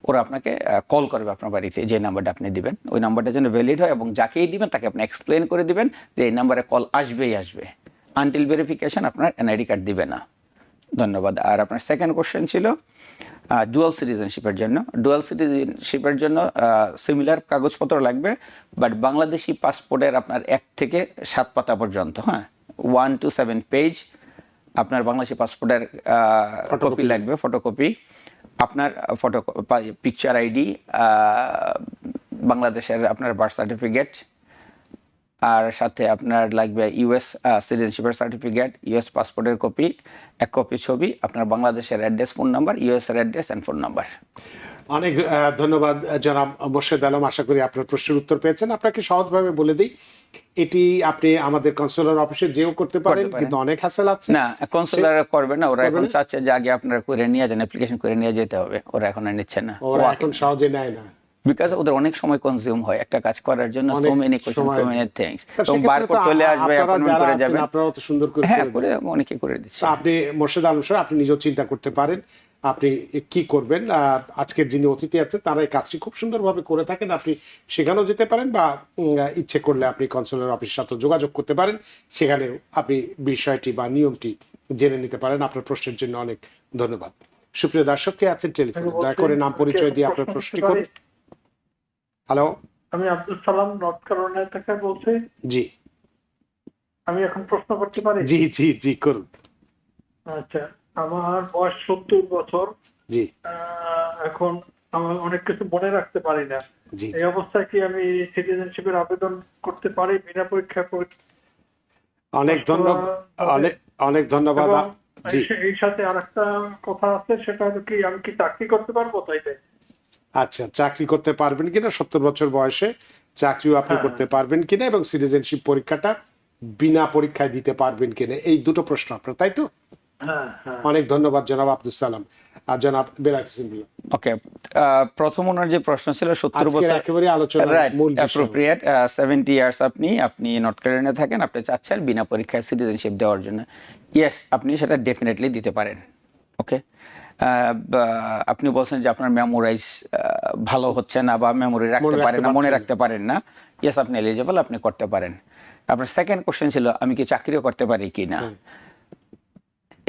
ওরা আপনাকে কল করবে আপনার বাড়িতে, যে নাম্বারটা আপনি দিবেন ওই নাম্বারটা যেন ভ্যালিড হয়, এবং যাকেই দিবেন তাকে আপনি এক্সপ্লেন করে দিবেন যে এই নাম্বারে কল আসবেই আসবে, আনটিল ভেরিফিকেশন আপনার এনআইডি কার্ড দিবে না। ধন্যবাদ। আর আপনার সেকেন্ড কোশ্চেন ছিল ডুয়াল সিটিজেনশিপের জন্য। ডুয়াল সিটিজেনশিপের জন্য সিমিলার কাগজপত্র লাগবে, বাট বাংলাদেশি পাসপোর্টের আপনার 1 থেকে 7 পাতা পর্যন্ত, হ্যাঁ 1 to 7 পেজ আপনার বাংলাদেশি পাসপোর্টের কপি লাগবে, ফটোকপি, আপনার ফটো পিকচার আইডি, বাংলাদেশের আপনার বার্থ সার্টিফিকেট, আর সাথে আপনার লাগবে ইউএস সিটিজেনশিপের সার্টিফিকেট, ইউএস পাসপোর্টের কপি, 1 কপি ছবি, আপনার বাংলাদেশের অ্যাড্রেস, ফোন নাম্বার, ইউএস এর অ্যাড্রেস অ্যান্ড ফোন নাম্বার। অনেক ধন্যবাদ জনাব মোর্শেদ আলম, আশা করি আপনার প্রশ্নের উত্তর পেয়েছেন। আপনাকে সহজভাবে বলে দিই, এটি আপনি আমাদের কনসুলার অফিসে যেও করতে পারেন, কিন্তু অনেক হ্যাসেল আছে। না, কনসুলার করবে না, ওরা এখন চাচ্ছে যে আগে আপনারা করে নিয়ে যান, অ্যাপ্লিকেশন করে নিয়ে যেতে হবে, ওরা এখন আর নিচ্ছে না, ওরা এখন সহজে নেয় না, বিকজ ওদের অনেক সময় কনজিউম হয় একটা কাজ করার জন্য, অনেক সো মেনি কোশ্চেন, সময় সো মেনি থিংস, তা তো সেক্ষেত্রে বারকোড তো চলে আসবে, আপনারা অ্যাপয়েন্টমেন্ট যারা করে আছেন, যাবেন, আপনারা অত সুন্দর করে হ্যাঁ করে দেন। করে অনেকে করে দিচ্ছে। তা আপনি মোর্শেদ আলম সাহেব, আপনি নিজেও চিন্তা করতে পারেন আপনি কি করবেন। আজকের যিনি অতিথি আছেন তারা এই কাজটি খুব সুন্দরভাবে করে থাকেন, আপনি সেখানেও যেতে পারেন, বা ইচ্ছে করলে আপনি কনসুলার অফিসের সাথে যোগাযোগ করতে পারেন, সেখানে আপনি বিষয়টি বা নিয়মটি জেনে নিতে পারেন। আপনার প্রশ্নের জন্য অনেক ধন্যবাদ। সুপ্রিয় দর্শক, কে আছেন টেলিফোনে, দয়া করে নাম পরিচয় দিয়ে আপনার প্রশ্নটি করুন। হ্যালো, আমি আব্দুল সালাম, নর্থ ক্যারোলাইনা থেকে বলছি। জি আমি এখন প্রশ্ন করতে পারি? জি জি জি করুন। আচ্ছা, আমার বয়স 70 বছর। জি এখন আমার অনেক কিছু মনে রাখতে পারি না। জি এই অবস্থায় কি আমি সিটিজেনশিপের আবেদন করতে পারি বিনা পরীক্ষা? অনেক ধন্যবাদ, অনেক ধন্যবাদ। জি, এই সাথে আরেকটা কথা আছে, সেটা হলো কি আমি কি চাকরি করতে পারবো তাইলে? আচ্ছা, চাকরি করতে পারবেন কিনা, 70 বছর বয়সে চাকরিও আপনি করতে পারবেন কিনা, এবং সিটিজেনশিপ পরীক্ষাটা বিনা পরীক্ষায় দিতে পারবেন কিনা, এই দুটো প্রশ্ন আপনার, তাই তো? হ্যাঁ হ্যাঁ। অনেক ধন্যবাদ জনাব আব্দুল সালাম। আর জনাব বেলায়েত হোসেন বিল্লাহ, ওকে, প্রথম ওনার যে প্রশ্ন ছিল 70 আজকের বছর, একেবারে আলোচনার রাইট, মূল বিষয়। অ্যাপ্রোপ্রিয়েট, 70 ইয়ার্স, আপনি নর্থ ক্যারোলাইনা থাকেন, আপনি চাচ্ছেন বিনা পরীক্ষায় সিটিজেনশিপ দেওয়ার জন্য। ইয়েস, আপনি সেটা ডেফিনেটলি দিতে পারেন। ওকে, আপনি বলছেন যে আপনার মেমোরাইজ ভালো হচ্ছে না, বা মেমোরি রাখতে পারেন না, মনে রাখতে পারেন না। ইয়েস, আপনি এলিজিবল, আপনি করতে পারেন। আপনার সেকেন্ড কোশ্চেন ছিল আমি কি চাকরিও করতে পারি কি না।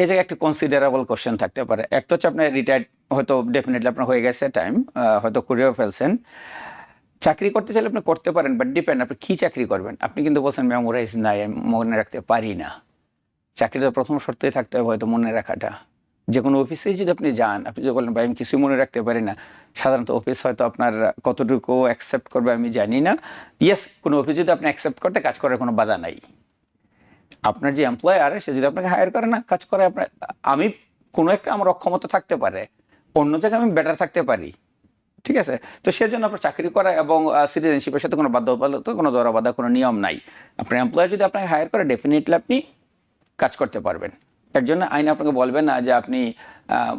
এই জায়গায় একটা কনসিডারেবল কোশ্চেন থাকতে পারে। এক তো হচ্ছে আপনার রিটায়ার্ড, হয়তো ডেফিনেটলি আপনার হয়ে গেছে টাইম, হয়তো করেও ফেলছেন। চাকরি করতে চাইলে আপনি করতে পারেন, বাট ডিপেন্ড আপনি কি চাকরি করবেন। আপনি কিন্তু বলছেন মেমোরাইজ নাই, মনে রাখতে পারি না। চাকরিতে প্রথম শর্তেই থাকতে হবে হয়তো মনে রাখাটা। যে কোনো অফিসেই যদি আপনি যান, আপনি যদি বলেন ভাই আমি কিছুই মনে রাখতে পারি না, সাধারণত অফিস হয়তো আপনার কতটুকু অ্যাকসেপ্ট করবে আমি জানি না। ইয়েস, কোনো অফিস যদি আপনি অ্যাকসেপ্ট করতে, কাজ করার কোনো বাধা নাই। আপনার যে এমপ্লয়ার, সে যদি আপনাকে হায়ার করে না, কাজ করে আপনার, আমি কোনো একটা আমার অক্ষমতা থাকতে পারে, অন্য জায়গায় আমি বেটার থাকতে পারি, ঠিক আছে? তো সেজন্য আপনার চাকরি করা এবং সিটিজেনশিপের সাথে কোনো বাধ্যবাধকতা, কোনো দরা বাধা, কোনো নিয়ম নাই। আপনার এমপ্লয়ার যদি আপনাকে হায়ার করে, ডেফিনেটলি আপনি কাজ করতে পারবেন। এর জন্য আইন আপনাকে বলবে না যে আপনি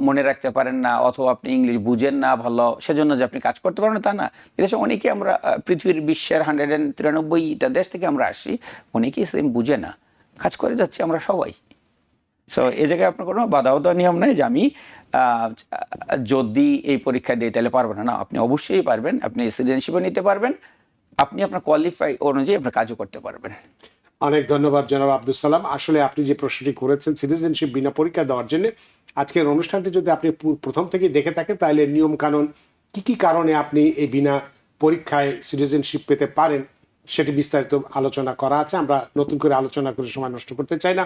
মনে রাখতে পারেন না, অথবা আপনি ইংলিশ বুঝেন না ভালো, সেজন্য যে আপনি কাজ করতে পারবেন তা না। এদেশে অনেকেই, আমরা পৃথিবীর বিশ্বের 193টা দেশ থেকে আমরা আসছি, অনেকেই সেম বুঝে না, কাজ করে যাচ্ছি আমরা সবাই। সো এই জায়গায় আপনার কোনো বাধা নিয়ম নাই যে আমি যদি এই পরীক্ষা দিই তাহলে পারবেন না। আপনি অবশ্যই পারবেন, আপনি সিটিজেনশিপও নিতে পারবেন, আপনি আপনার কোয়ালিফাই অনুযায়ী আপনার কাজও করতে পারবেন। অনেক ধন্যবাদ জনাব আব্দুল সালাম। আসলে আপনি যে প্রশ্নটি করেছেন সিটিজেনশিপ বিনা পরীক্ষা দেওয়ার জন্য, আজকের অনুষ্ঠানটি যদি আপনি প্রথম থেকেই দেখে থাকেন, তাহলে নিয়ম কানুন কি কি কারণে আপনি এই বিনা পরীক্ষায় সিটিজেনশিপ পেতে পারেন সেটি বিস্তারিত আলোচনা করা আছে। আমরা নতুন করে আলোচনা করে সময় নষ্ট করতে চাই না।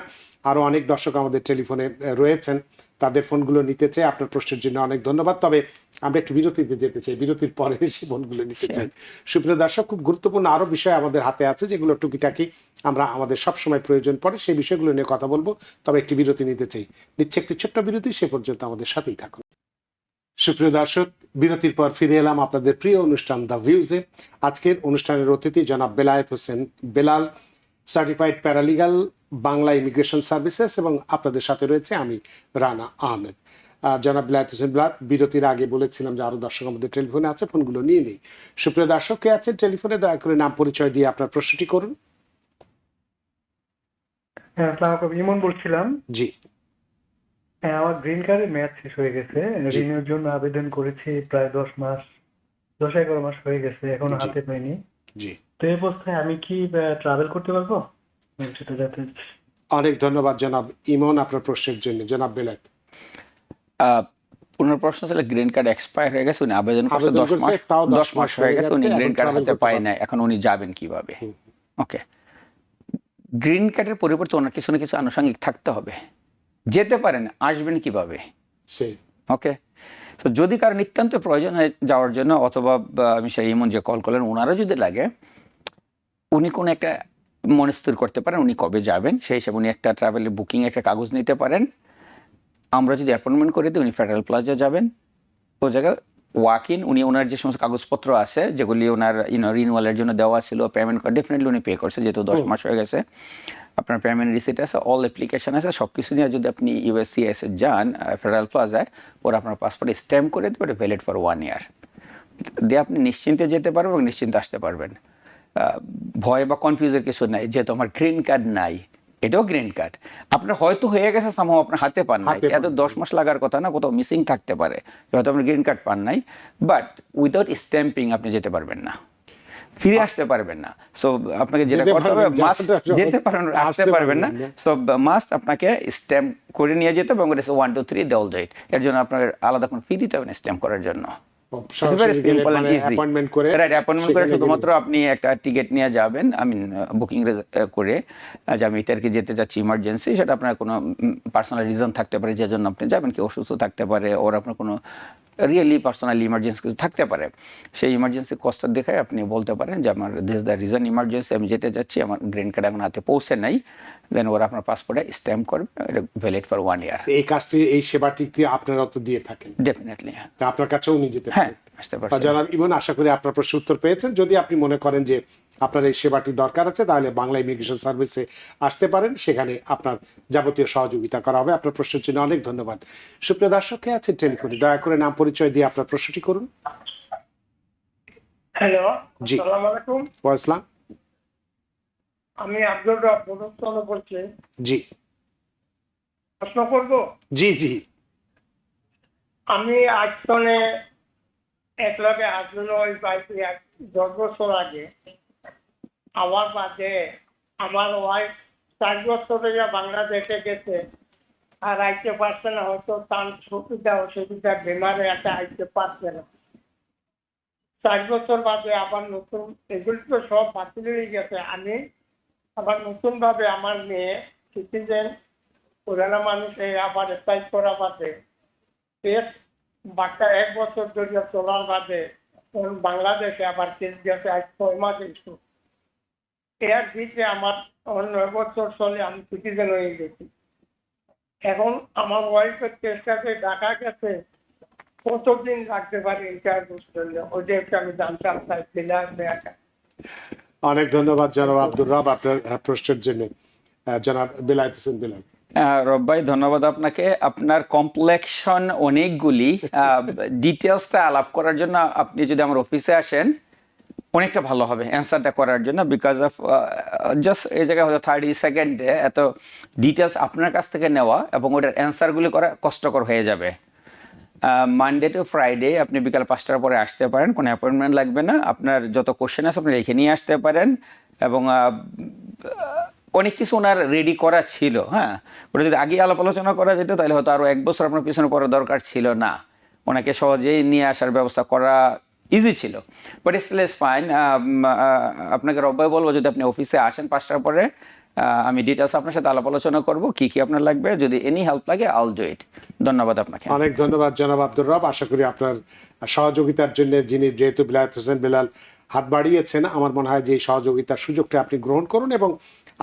আরো অনেক দর্শক আমাদের টেলিফোনে রয়েছেন, তাদের ফোনগুলো নিতে চাই। আপনার প্রশ্নের জন্য অনেক ধন্যবাদ। তবে আমরা একটু বিরতিতে যেতে চাই, বিরতির পরে সেই ফোনগুলো নিতে চাই। সুপ্রিয় দর্শক, খুব গুরুত্বপূর্ণ আরো বিষয় আমাদের হাতে আছে, যেগুলো টুকিটাকি আমরা আমাদের সবসময় প্রয়োজন পড়ে, সেই বিষয়গুলো নিয়ে কথা বলবো। তবে একটি বিরতি নিতে চাই, নিচ্ছে একটি ছোট্ট বিরতি, সে পর্যন্ত আমাদের সাথেই থাকুন। সুপ্রিয় দর্শক, বিরতির পর ফিরে এলাম আপনাদের প্রিয় অনুষ্ঠান দ্য ভিউজে। আজকের অনুষ্ঠানের অতিথি জনাব Belayet Hossain Belal, certified paralegal, Bangla immigration services, এবং আপনাদের সাথে রয়েছে আমি রানা আহমেদ। জনাব বেলায়েত হোসেন বেলাল, বিরতির আগে বলেছিলাম যে আরো দর্শক আমাদের টেলিফোনে আছে, ফোনগুলো নিয়ে নেই। সুপ্রিয় দর্শক, কে আছেন টেলিফোনে, দয়া করে নাম পরিচয় দিয়ে আপনার প্রশ্নটি করুন। হ্যাঁ, আসসালামু আলাইকুম, ইমন বলছিলাম। জি হ্যাঁ, আমার গ্রিন কার্ডের মেয়াদ শেষ হয়ে গেছে। রিনিউর জন্য আবেদন করেছি প্রায় 10-11 মাস হয়ে গেছে, এখনো জি। হাতে পাইনি। জি, তো এই অবস্থায় আমি কি ট্রাভেল করতে পারবো? সেটা যাতে অনেক ধন্যবাদ জনাব ইমন আপনার প্রশ্নের জন্য। জনাব বেলায়েত, পুনর প্রশ্ন ছিল গ্রিন কার্ড এক্সপায়ার হয়ে গেছে, উনি আবেদন করছে আবেদন 10 করছে, মাস, তাও 10 মাস হয়ে গেছে, উনি এখন গ্রিন কার্ড travel হাতে করতে পায় পারবে। না, এখন উনি যাবেন কিভাবে? ওকে, গ্রিন কার্ডের পরিবর্তে ওনার কিছু না কিছু আনুষঙ্গিক থাকতে হবে। যেতে পারেন, আসবেন কিভাবে? সেই ওকে, তো যদি কারো নিতান্ত প্রয়োজন হয় যাওয়ার জন্য, অথবা আমি সেই ইমন যে কল করলেন ওনারা যদি লাগে, উনি কোনো একটা মনস্থির করতে পারেন উনি কবে যাবেন, সেই হিসাবে উনি একটা ট্রাভেলের বুকিং একটা কাগজ নিতে পারেন। আমরা যদি অ্যাপয়েন্টমেন্ট করে দিই, উনি ফেডারেল প্লাজা যাবেন, ও জায়গায় ওয়াক ইন, উনি ওনার যে সমস্ত কাগজপত্র আছে যেগুলি ওনার রিনিউয়ালের জন্য দেওয়া ছিল, পেমেন্ট করে ডেফিনেটলি উনি পে করছে, যেহেতু 10 মাস হয়ে গেছে। আপনার পেমেন্ট রিসিট আছে, অল অ্যাপ্লিকেশন আছে, সব কিছু নিয়ে যদি আপনি ইউএসসিএস যান ফেডারেল প্লাজায়, ওরা আপনার পাসপোর্টে স্ট্যাম্প করে দেবে, ভ্যালিড ফর 1 ইয়ার দিয়ে আপনি নিশ্চিন্তে যেতে পারবেন এবং নিশ্চিন্তে আসতে পারবেন। ভয় বা কনফিউজের কিছু নাই, যেহেতু আমার গ্রিন কার্ড নাই, এটাও গ্রিন কার্ড আপনার হয়তো হয়ে গেছে, সামহাও আপনার হাতে পান নাই, হাতে এত পান 10 মাস লাগার কথা না, কোথাও মিসিং থাকতে পারে, হয়তো আপনার গ্রিন কার্ড পান নাই, বাট উইদাউট স্ট্যাম্পিং আপনি যেতে পারবেন না, ফিরে আসতে পারবেন না। সো আপনাকে যেটা যেতে করতে হবে, পারবেন, মাস্ট যাওয়াটা যেতে পারেন, আসতে আসতে পারবেন না, পারবেন না। সো মাস্ট আপনাকে স্ট্যাম্প করে নিয়ে যেতে হবে, এবং 1 2 3 দে অল ডু ইট, এর জন্য আপনার আলাদা কোনো ফি দিতে হবে না স্ট্যাম্প করার জন্য। সরাসরি গেলে মানে অ্যাপয়েন্টমেন্ট করে, রাইট, অ্যাপয়েন্টমেন্ট করে সেখানে শুধুমাত্র গেলে- আপনি একটা টিকিট নিয়ে যাবেন, বুকিং করে, যে আমি ইতারকে যেতে চাচ্ছি ইমার্জেন্সি, সেটা আপনার কোনো পার্সোনাল রিজন থাকতে পারে যে জন্য আপনি যাবেন, কি অসুস্থ থাকতে পারে, ওর আপনার কোনো রিয়েলি পার্সোনাল ইমার্জেন্সি কিছু থাকতে পারে, সেই ইমার্জেন্সি কস্টটা দেখে আপনি বলতে পারেন যে আমার দিস দ্য রিজন ইমার্জেন্সি, আমি যেতে চাচ্ছি, আমার গ্রিন কার্ড এখন হাতে পৌঁছে নাই, দেন ওরা আপনার পাসপোর্টে স্ট্যাম্প করবে, এটা ভ্যালিড ফর 1 ইয়ার। এই কাজটি, এই সেবাটি কি আপনারা তো দিয়ে থাকেন? ডেফিনেটলি, তা আপনার কাছেও নিয়ে যেতে হ্যাঁ, পারেন। আসতে পারছেন। জনাব ইমন, আশা করি আপনার প্রশ্ন উত্তর পেয়েছেন। যদি আপনি মনে করেন যে আপনার এই সেবাটি দরকার আছে, তাহলে বাংলা ইমিগ্রেশন সার্ভিসে আসতে পারেন, সেখানে আপনার যাবতীয় সহযোগিতা করা হবে। আপনার প্রশ্নের জন্য অনেক ধন্যবাদ। সুপ্রিয় দর্শক, কে আছেন টেলিফোনে, দয়া করে নাম পরিচয় দিয়ে আপনার প্রশ্নটি করুন। হ্যালো, জি। আসসালামু আলাইকুম। ওয়াইসলাম। আমি আব্দুল রব বদরতলা বলছি। জি প্রশ্ন করব। জি জি আমি আজকে একলগে আসলো ওই বাইকে 10 বছর আগে। আমার বাদে আমার ওয়াইফ 4 বছর ধরে বাংলাদেশে গেছে, আর আইতে পারছে না, হয়তো তার সুবিধা অসুবিধা বেমারে আছে, আইতে পারছে না। 4 বছর বাদে আবার নতুন, এগুলো তো সব বাতিল হয়ে গেছে। আমি আবার নতুন ভাবে আমার মেয়ে সিটিজেন পুরানা মানুষে আবার অ্যাপ্লাই করা বাদে বাচ্চা 1 বছর ধরে চলার বাদে বাংলাদেশে আবার কেস গেছে আজ 6 মাস একটু। এর ভিতরে আমার 9 বছর চলে আমি সিটিজেন হয়ে গেছি। এখন আমার ওয়াইফের কেসটাতে ঢাকা গেছে, কতদিন লাগতে পারে ইন্টারভিউর জন্য, ওইটা একটু আমি জানতাম চাই। অনেক ধন্যবাদ জনাব আব্দুর রব আপনার প্রশ্নের জন্য। জনাব বেলায়েত হোসেন বেলাল। রব ভাই, ধন্যবাদ আপনাকে। আপনার কমপ্লেক্সন অনেকগুলি, ডিটেলসটা আলাপ করার জন্য আপনি যদি আমার অফিসে আসেন অনেকটা ভালো হবে অ্যান্সারটা করার জন্য, বিকজ অফ জাস্ট এই জায়গায় হয়তো 30 সেকেন্ডে এত ডিটেলস আপনার কাছ থেকে নেওয়া এবং ওটার অ্যান্সারগুলি করা কষ্টকর হয়ে যাবে। মানডে টু ফ্রাইডে আপনি বিকাল 5টার পরে আসতে পারেন, কোনো অ্যাপয়েন্টমেন্ট লাগবে না, আপনার যত কোশ্চেন আছে আপনি রেখে নিয়ে আসতে পারেন, এবং অনেক কিছু ওনার রেডি করা ছিল। হ্যাঁ, ওটা যদি আগে আলাপ আলোচনা করা যেত তাহলে হয়তো আরও 1 বছর আপনার পিছনে পড়ার দরকার ছিল না, ওনাকে সহজেই নিয়ে আসার ব্যবস্থা করা ইজি ছিল। But still is fine. আপনাকে রব্বাই বলবো, যদি আপনি অফিসে আসেন 5টার পরে, আমি ডিটেলস আপনার সাথে আলাপ আলোচনা করবো, কি কি আপনার লাগবে, যদি এনি হেল্প লাগে আল ডু ইট। ধন্যবাদ আপনাকে। অনেক ধন্যবাদ জনাব আব্দুর রব। আশা করি আপনার সহযোগিতার জন্য, যিনি যেহেতু বেলায়েত হোসেন বেলাল হাত বাড়িয়েছেন, আমার মনে হয় যে এই সহযোগিতার সুযোগটা আপনি গ্রহণ করুন, এবং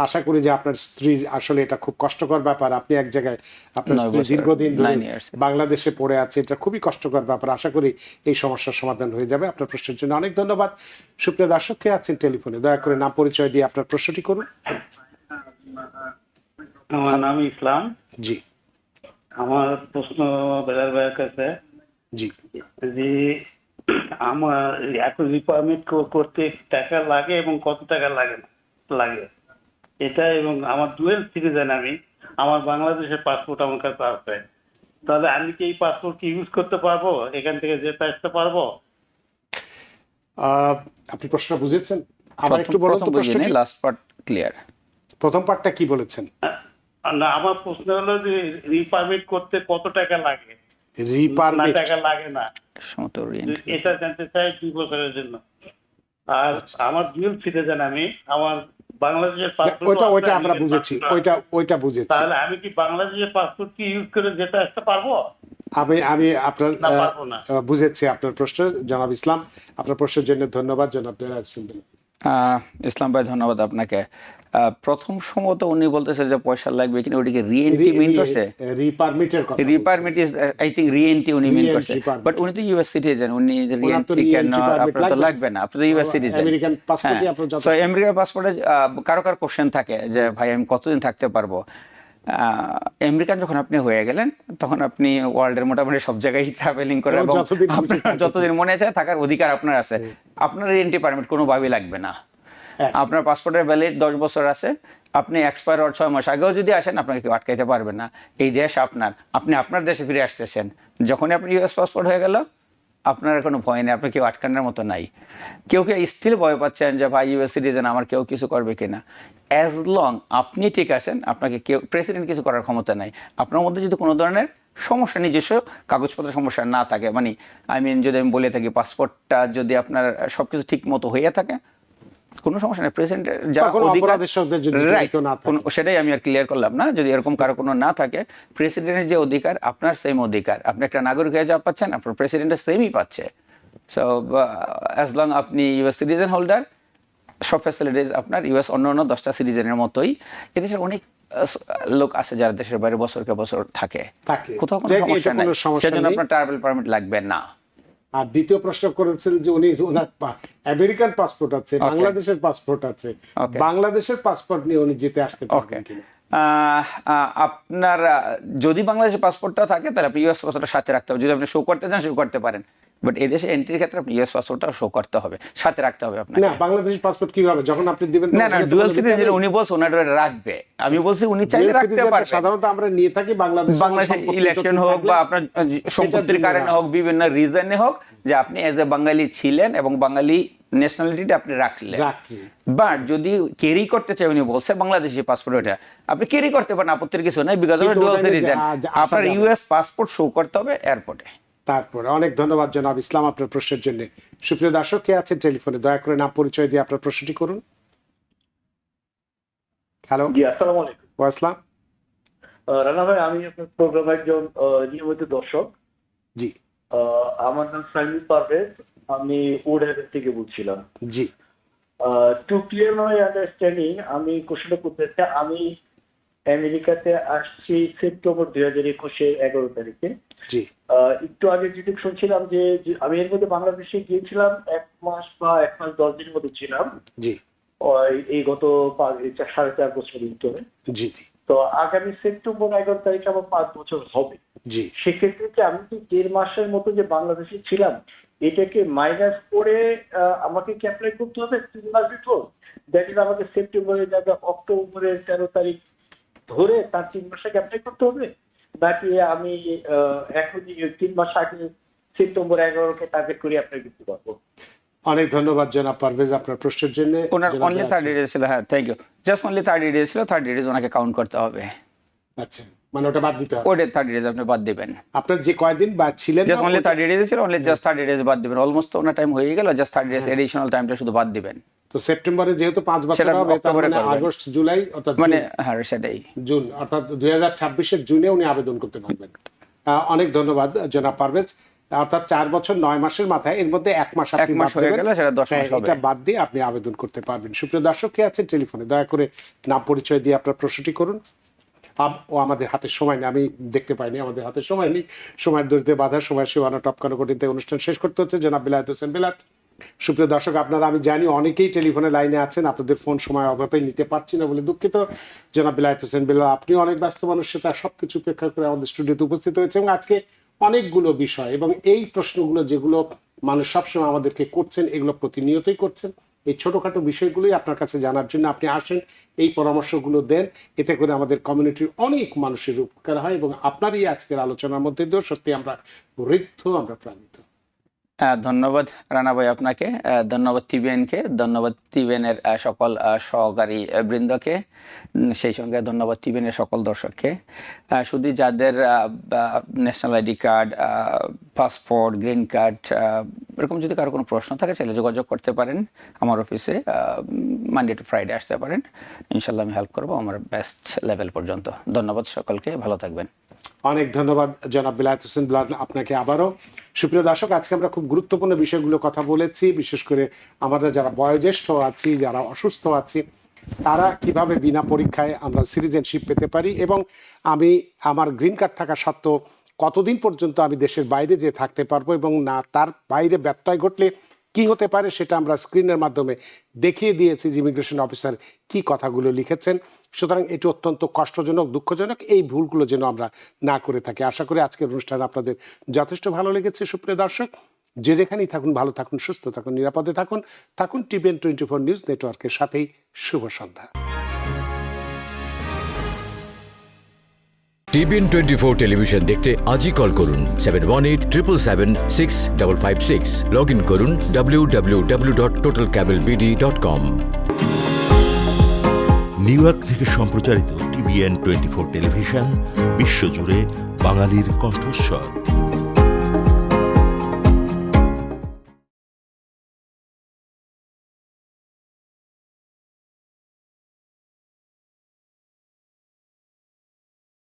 আশা করি যে আপনার স্ত্রীর, আসলে এটা খুব কষ্টকর ব্যাপার, আপনি এক জায়গায়, আপনার 9 স্ত্রী বছর, দীর্ঘদিন ধরে 9 years। বাংলাদেশে পড়ে আছে, এটা খুবই কষ্টকর ব্যাপার। আশা করি এই সমস্যার সমাধান হয়ে যাবে। আপনার প্রশ্নের জন্য অনেক ধন্যবাদ। সুপ্রিয় দর্শক, কে আছেন টেলিফোনে, দয়া করে নাম পরিচয় দিয়ে আপনার প্রশ্নটি করুন। আমার নাম ইসলাম। জি আমার প্রশ্ন বেলাল ভাইয়ের কাছে, জি যে আমার একই পারমিট করতে টাকা লাগে এবং কত টাকা লাগে এটা, এবং আমার ডুয়েল সিটিজেন আমি, আমার বাংলাদেশের পাসপোর্ট আমার কাছে আছে, তাহলে আমি কি এই পাসপোর্ট কি ইউজ করতে পারবো, এখান থেকে যেতে আসতে পারবো? আপনি প্রশ্ন বুঝেছেন? আবার একটু বলুন তো প্রশ্ন কি? Last part clear. প্রথম পার্টটা কি বলেছেন? না, আমার প্রশ্ন হলো যে রিপারমিট করতে কত টাকা লাগে? না, রিপারমিট টাকা লাগে না, এটা জানতে চাই 2 বছরের জন্য। আর আমার ডিউল সিটিজেন, আমি আমার বাংলাদেশের পাসপোর্ট, ওইটা আমরা বুঝেছি, ওইটা বুঝেছি। তাহলে আমি কি বাংলাদেশের পাসপোর্ট কি ইউজ করে যেতে আসতে পারবো? আমি আপনার না, পারবো না। বুঝেছি আপনার প্রশ্ন জনাব ইসলাম। আপনার প্রশ্নের জন্য ধন্যবাদ জনাব বেলায়েত হোসেন বেলাল। ইসলাম ভাই ধন্যবাদ আপনাকে। প্রথম সম্ভবত উনি বলতেছে যে পয়সা লাগবে কিনা, ওটিকে রিএন্ট্রি মিন করছে। রিপারমিটের কথা রিপারমিট ইজ আই থিংক রিএন্ট্রি উনি মিন করছে, Re-entry permit। বাট উনি তো ইউএস সিটিজেন, উনি রিএন্ট্রি কেন re-entry permit আপনার তো লাগবে লাগবে না, আপনি তো ইউএস সিটিজেন। আমেরিকান পাসপোর্টই আপনার যত সো আমেরিকান পাসপোর্টে কারো কোশ্চেন থাকে যে ভাই আমি কতদিন থাকতে পারবো। আমেরিকান যখন আপনি হয়ে গেলেন তখন আপনি ওয়ার্ল্ডের মোটামুটি সব জায়গায় ট্রাভেলিং করে এবং যতদিন খুশি আপনার থাকতে যতদিন মনে চায় থাকার অধিকার আপনার আছে। আপনার রিএন্ট্রি পারমিট কোনোভাবেই লাগবে না। আপনার পাসপোর্টের ভ্যালিড 10 বছর আছে, আপনি এক্সপায়ার হওয়ার 6 মাস আগেও যদি আসেন আপনাকে কেউ আটকাইতে পারবে না। এই দেশ আপনার, আপনি আপনার দেশে ফিরে আসতেছেন। যখনই আপনি ইউএস পাসপোর্ট হয়ে গেল আপনার কোনো ভয় নেই, আপনি কেউ আটকানোর মতো নাই। কেউ স্টিল ভয় পাচ্ছেন যে ভাই ইউএস সিটিজেন আমার কেউ কিছু করবে কিনা। অ্যাজ লং আপনি ঠিক আছেন, আপনাকে কেউ প্রেসিডেন্ট কিছু করার ক্ষমতা নাই। আপনার মধ্যে যদি কোনো ধরনের সমস্যা, নিজস্ব কাগজপত্রের সমস্যা না থাকে, মানে যদি আমি বলে থাকি পাসপোর্টটা যদি আপনার সবকিছু ঠিক মতো হয়ে থাকে, কোনো সমস্যা নেই। প্রেসিডেন্টের যা অধিকার, রাইট, সেটাই আমি আর ক্লিয়ার করলাম না। যদি এরকম কারো কোনো না থাকে, প্রেসিডেন্টের যে অধিকার আপনার সেম অধিকার, আপনি একটা নাগরিক হয়ে যা পাচ্ছেন আপনার প্রেসিডেন্টের সেমই পাচ্ছে। সো অ্যাজ লং আপনি ইউএস সিটিজেন হোল্ডার, সব ফ্যাসিলিটিস আপনার ইউএস অন্য 10টা সিটিজেনের মতোই। এদেশের অনেক লোক আছে যারা দেশের বাইরে বছরকে বছর থাকে, কোথাও কোনো সমস্যা নেই, সেজন্য আপনার ট্রাভেল পারমিট লাগবে না। আর দ্বিতীয় প্রশ্ন করেছেন যে উনি ওনার আমেরিকান পাসপোর্ট আছে, বাংলাদেশের পাসপোর্ট আছে, বাংলাদেশের পাসপোর্ট নিয়ে উনি যেতে আসতে পারবেন কিনা? আপনার যদি বাংলাদেশের পাসপোর্টটা থাকে তাহলে আপনি ইউএস পাসপোর্টটা সাথে রাখতে হবে। যদি আপনি শো করতে চান শো করতে পারেন, বাট এদেশে এন্ট্রির ক্ষেত্রে আপনি ইউএস পাসপোর্টটা শো করতে হবে, সাথে রাখতে হবে আপনাকে। না, বাংলাদেশের পাসপোর্ট কিভাবে যখন আপনি দিবেন? না, ডুয়াল সিটিজেন উনি বলছেন ওনার রাখবে, আমি বলছি উনি চাইলে রাখতে পারবেন। সাধারণত আমরা নিয়ে থাকি বাংলাদেশে ইলেকশন হোক বা আপনার সম্পত্তির কারণে হোক, বিভিন্ন রিজনে হোক, যে আপনি এজ এ বাঙালি ছিলেন এবং বাঙালি ন্যাশনালিটিটা আপনি রাখলেন। বাট যদি ক্যারি করতে চাই, উনি বলছে বাংলাদেশি পাসপোর্ট, ওটা আপনি ক্যারি করতে পারেন, আপত্তির কিছু নেই, বিকজ অফ ডুয়াল সিটিজেন। আপনার ইউএস পাসপোর্ট শো করতে হবে এয়ারপোর্টে। তারপরে অনেক ধন্যবাদ জনাব ইসলাম আপনার প্রশ্নের জন্য। সুপ্রিয় দর্শক, কে আছেন টেলিফোনে, দয়া করে নাম পরিচয় দিয়ে আপনার প্রশ্নটি করুন। হ্যালো, জি, আসসালামু আলাইকুম। ওয়াসলাম। রানা ভাই, আমি আপনার প্রোগ্রামের একজন নিয়মিত দর্শক। জি, আমার নাম সাইমুল পারভেজ, আমি উডহেড থেকে বলছিলাম। জি। টু ক্লিয়ার মাই আন্ডারস্ট্যান্ডিং, আমি কোশ্চেনটা করতে চাই। আমি আমেরিকাতে আসছি সেপ্টেম্বর 2021 11 তারিখে। জি। একটু আগে যেটি শুনছিলাম যে আমি এর মধ্যে বাংলাদেশে গিয়েছিলাম 1 মাস বা 1 মাস 10 দিনের মতো ছিলাম। জি। এই গত 4.5 বছর ভিতরে। জি জি। তো আগামী সেপ্টেম্বর 11 তারিখে আমার 5 বছর হবে। জি। সেক্ষেত্রে কি আমি কি 1.5 মাসের মতো যে বাংলাদেশে ছিলাম এটাকে মাইনাস করে আমাকে কি অ্যাপ্লাই করতে হবে 3 মাস ভিতর? দ্যাট ইজ আমাকে সেপ্টেম্বরের জায়গায় অক্টোবরের 13 তারিখ ধরে তার 3 মাস আগে অ্যাপ্লাই করতে হবে, নাকি আমি এখন 3 মাস আগে সেপ্টেম্বর 11কে টার্গেট করে অ্যাপ্লাই করতে পারবো? অনেক ধন্যবাদ জনাব পারভেজ আপনার প্রশ্নের জন্য। ওনার অনলি 30 ডেজ ছিল। হ্যাঁ, thank you. Just only 30 days ছিল, 30 ডেজ ওনাকে কাউন্ট করতে হবে। আচ্ছা, মানে ওটা বাদ দিতে হবে? ওটা 30 ডেজ আপনি বাদ দিবেন। আপনার যে কয়দিন বাদ ছিলেন, জাস্ট অনলি 30 ডেজ ছিল, অনলি জাস্ট 30 ডেজ বাদ দিবেন। অলমোস্ট ওনার টাইম হয়ে গেল, জাস্ট 30 ডেজ এডিশনাল টাইমটা শুধু বাদ দিবেন। তো সেপ্টেম্বরে যেহেতু 5 বছর হবে, তার মানে আগস্ট জুলাই অর্থাৎ মানে হ্যাঁ সেটাই জুন অর্থাৎ 2026 জুনে উনি আবেদন করতে পারবেন। অনেক ধন্যবাদ জনাব পারভেজ। অর্থাৎ 4 বছর 9 মাসের মাথায় এর মধ্যে 1 মাস আপনি বাদ হয়ে গেল, সেটা 10 মাস হবে। এটা বাদ দিয়ে আপনি আবেদন করতে পারবেন। সুপ্রিয় দর্শক, কে আছেন টেলিফোনে, দয়া করে নাম পরিচয় দিয়ে আপনার প্রশ্নটি করুন। ও আমাদের হাতে সময় নেই, আমি দেখতে পাইনি, আমাদের হাতে সময় নেই, সময়ের দূরত্বে বাধা, সময়ের সীমানা টপকানো কঠিনতে অনুষ্ঠান শেষ করতে হচ্ছে। জনাব বেলায়েত হোসেন বেলায়েত। সুপ্রিয় দর্শক, আপনারা আমি জানি অনেকেই টেলিফোনে লাইনে আছেন, আপনাদের ফোন সময় অভাবে নিতে পারছি না বলে দুঃখিত। জনাব বেলায়েত হোসেন বেলায়েত, আপনি অনেক ব্যস্ত মানুষ, সেটা সবকিছু উপেক্ষা করে আমাদের স্টুডিওতে উপস্থিত হয়েছে এবং আজকে অনেকগুলো বিষয় এবং এই প্রশ্নগুলো যেগুলো মানুষ সবসময় আমাদেরকে করছেন, এগুলো প্রতিনিয়তই করছেন এই ছোটোখাটো বিষয়গুলোই আপনার কাছে জানার জন্য আপনি আসেন, এই পরামর্শগুলো দেন, এতে করে আমাদের কমিউনিটির অনেক মানুষের উপকার হয় এবং আপনার এই আজকের আলোচনার মধ্যে দিয়েও সত্যি আমরা ঋদ্ধ, আমরা প্রাণিত। ধন্যবাদ রানা ভাই আপনাকে, ধন্যবাদ টিবিএনকে, ধন্যবাদ টিবিএনের সকল সহকারী বৃন্দকে, সেই সঙ্গে ধন্যবাদ টিবিএনের সকল দর্শককে। শুধু যাদের national ID card, passport, green card, এরকম যদি কারো কোনো প্রশ্ন থাকে চাইলে যোগাযোগ করতে পারেন আমার অফিসে, মানডে টু ফ্রাইডে আসতে পারেন, ইনশাল্লাহ আমি হেল্প করবো আমার বেস্ট লেভেল পর্যন্ত। ধন্যবাদ সকলকে, ভালো থাকবেন। অনেক ধন্যবাদ জনাব বিলায়েত হোসেন বিলাল আপনাকে আবারও। সুপ্রিয় দর্শক, আজকে আমরা খুব গুরুত্বপূর্ণ বিষয়গুলো কথা বলেছি, বিশেষ করে আমরা যারা বয়োজ্যেষ্ঠ আছি, যারা অসুস্থ আছি, তারা কিভাবে বিনা পরীক্ষায় আমরা সিটিজেনশিপ পেতে পারি, এবং আমি আমার গ্রিন কার্ড থাকা সত্ত্বেও কতদিন পর্যন্ত আমি দেশের বাইরে যেয়ে থাকতে পারবো, এবং না তার বাইরে ব্যত্যয় ঘটলে কি হতে পারে সেটা আমরা স্ক্রিনের মাধ্যমে দেখিয়ে দিয়েছি যে ইমিগ্রেশন অফিসার কি কথাগুলো লিখেছেন। সুতরাং এটি অত্যন্ত কষ্টজনক, দুঃখজনক, এই ভুলগুলো যেন আমরা না করে থাকি। আশা করি আজকের অনুষ্ঠান আপনাদের যথেষ্ট ভালো লেগেছে। সুপ্রিয় দর্শক, যে যেখানেই থাকুন ভালো থাকুন, সুস্থ থাকুন, নিরাপদে থাকুন। থাকুন টিবিএন 24 নিউজ নেটওয়ার্কের সাথেই। শুভ সন্ধ্যা। টিবিএন 24 টেলিভিশন দেখতে আজই কল করুন 7187776556। লগ ইন করুন www.totalcamelbd.com। নিউ ইয়র্ক থেকে সম্প্রচারিত টিবিএন 24 টেলিভিশন বিশ্বজুড়ে বাঙালির কণ্ঠস্বর।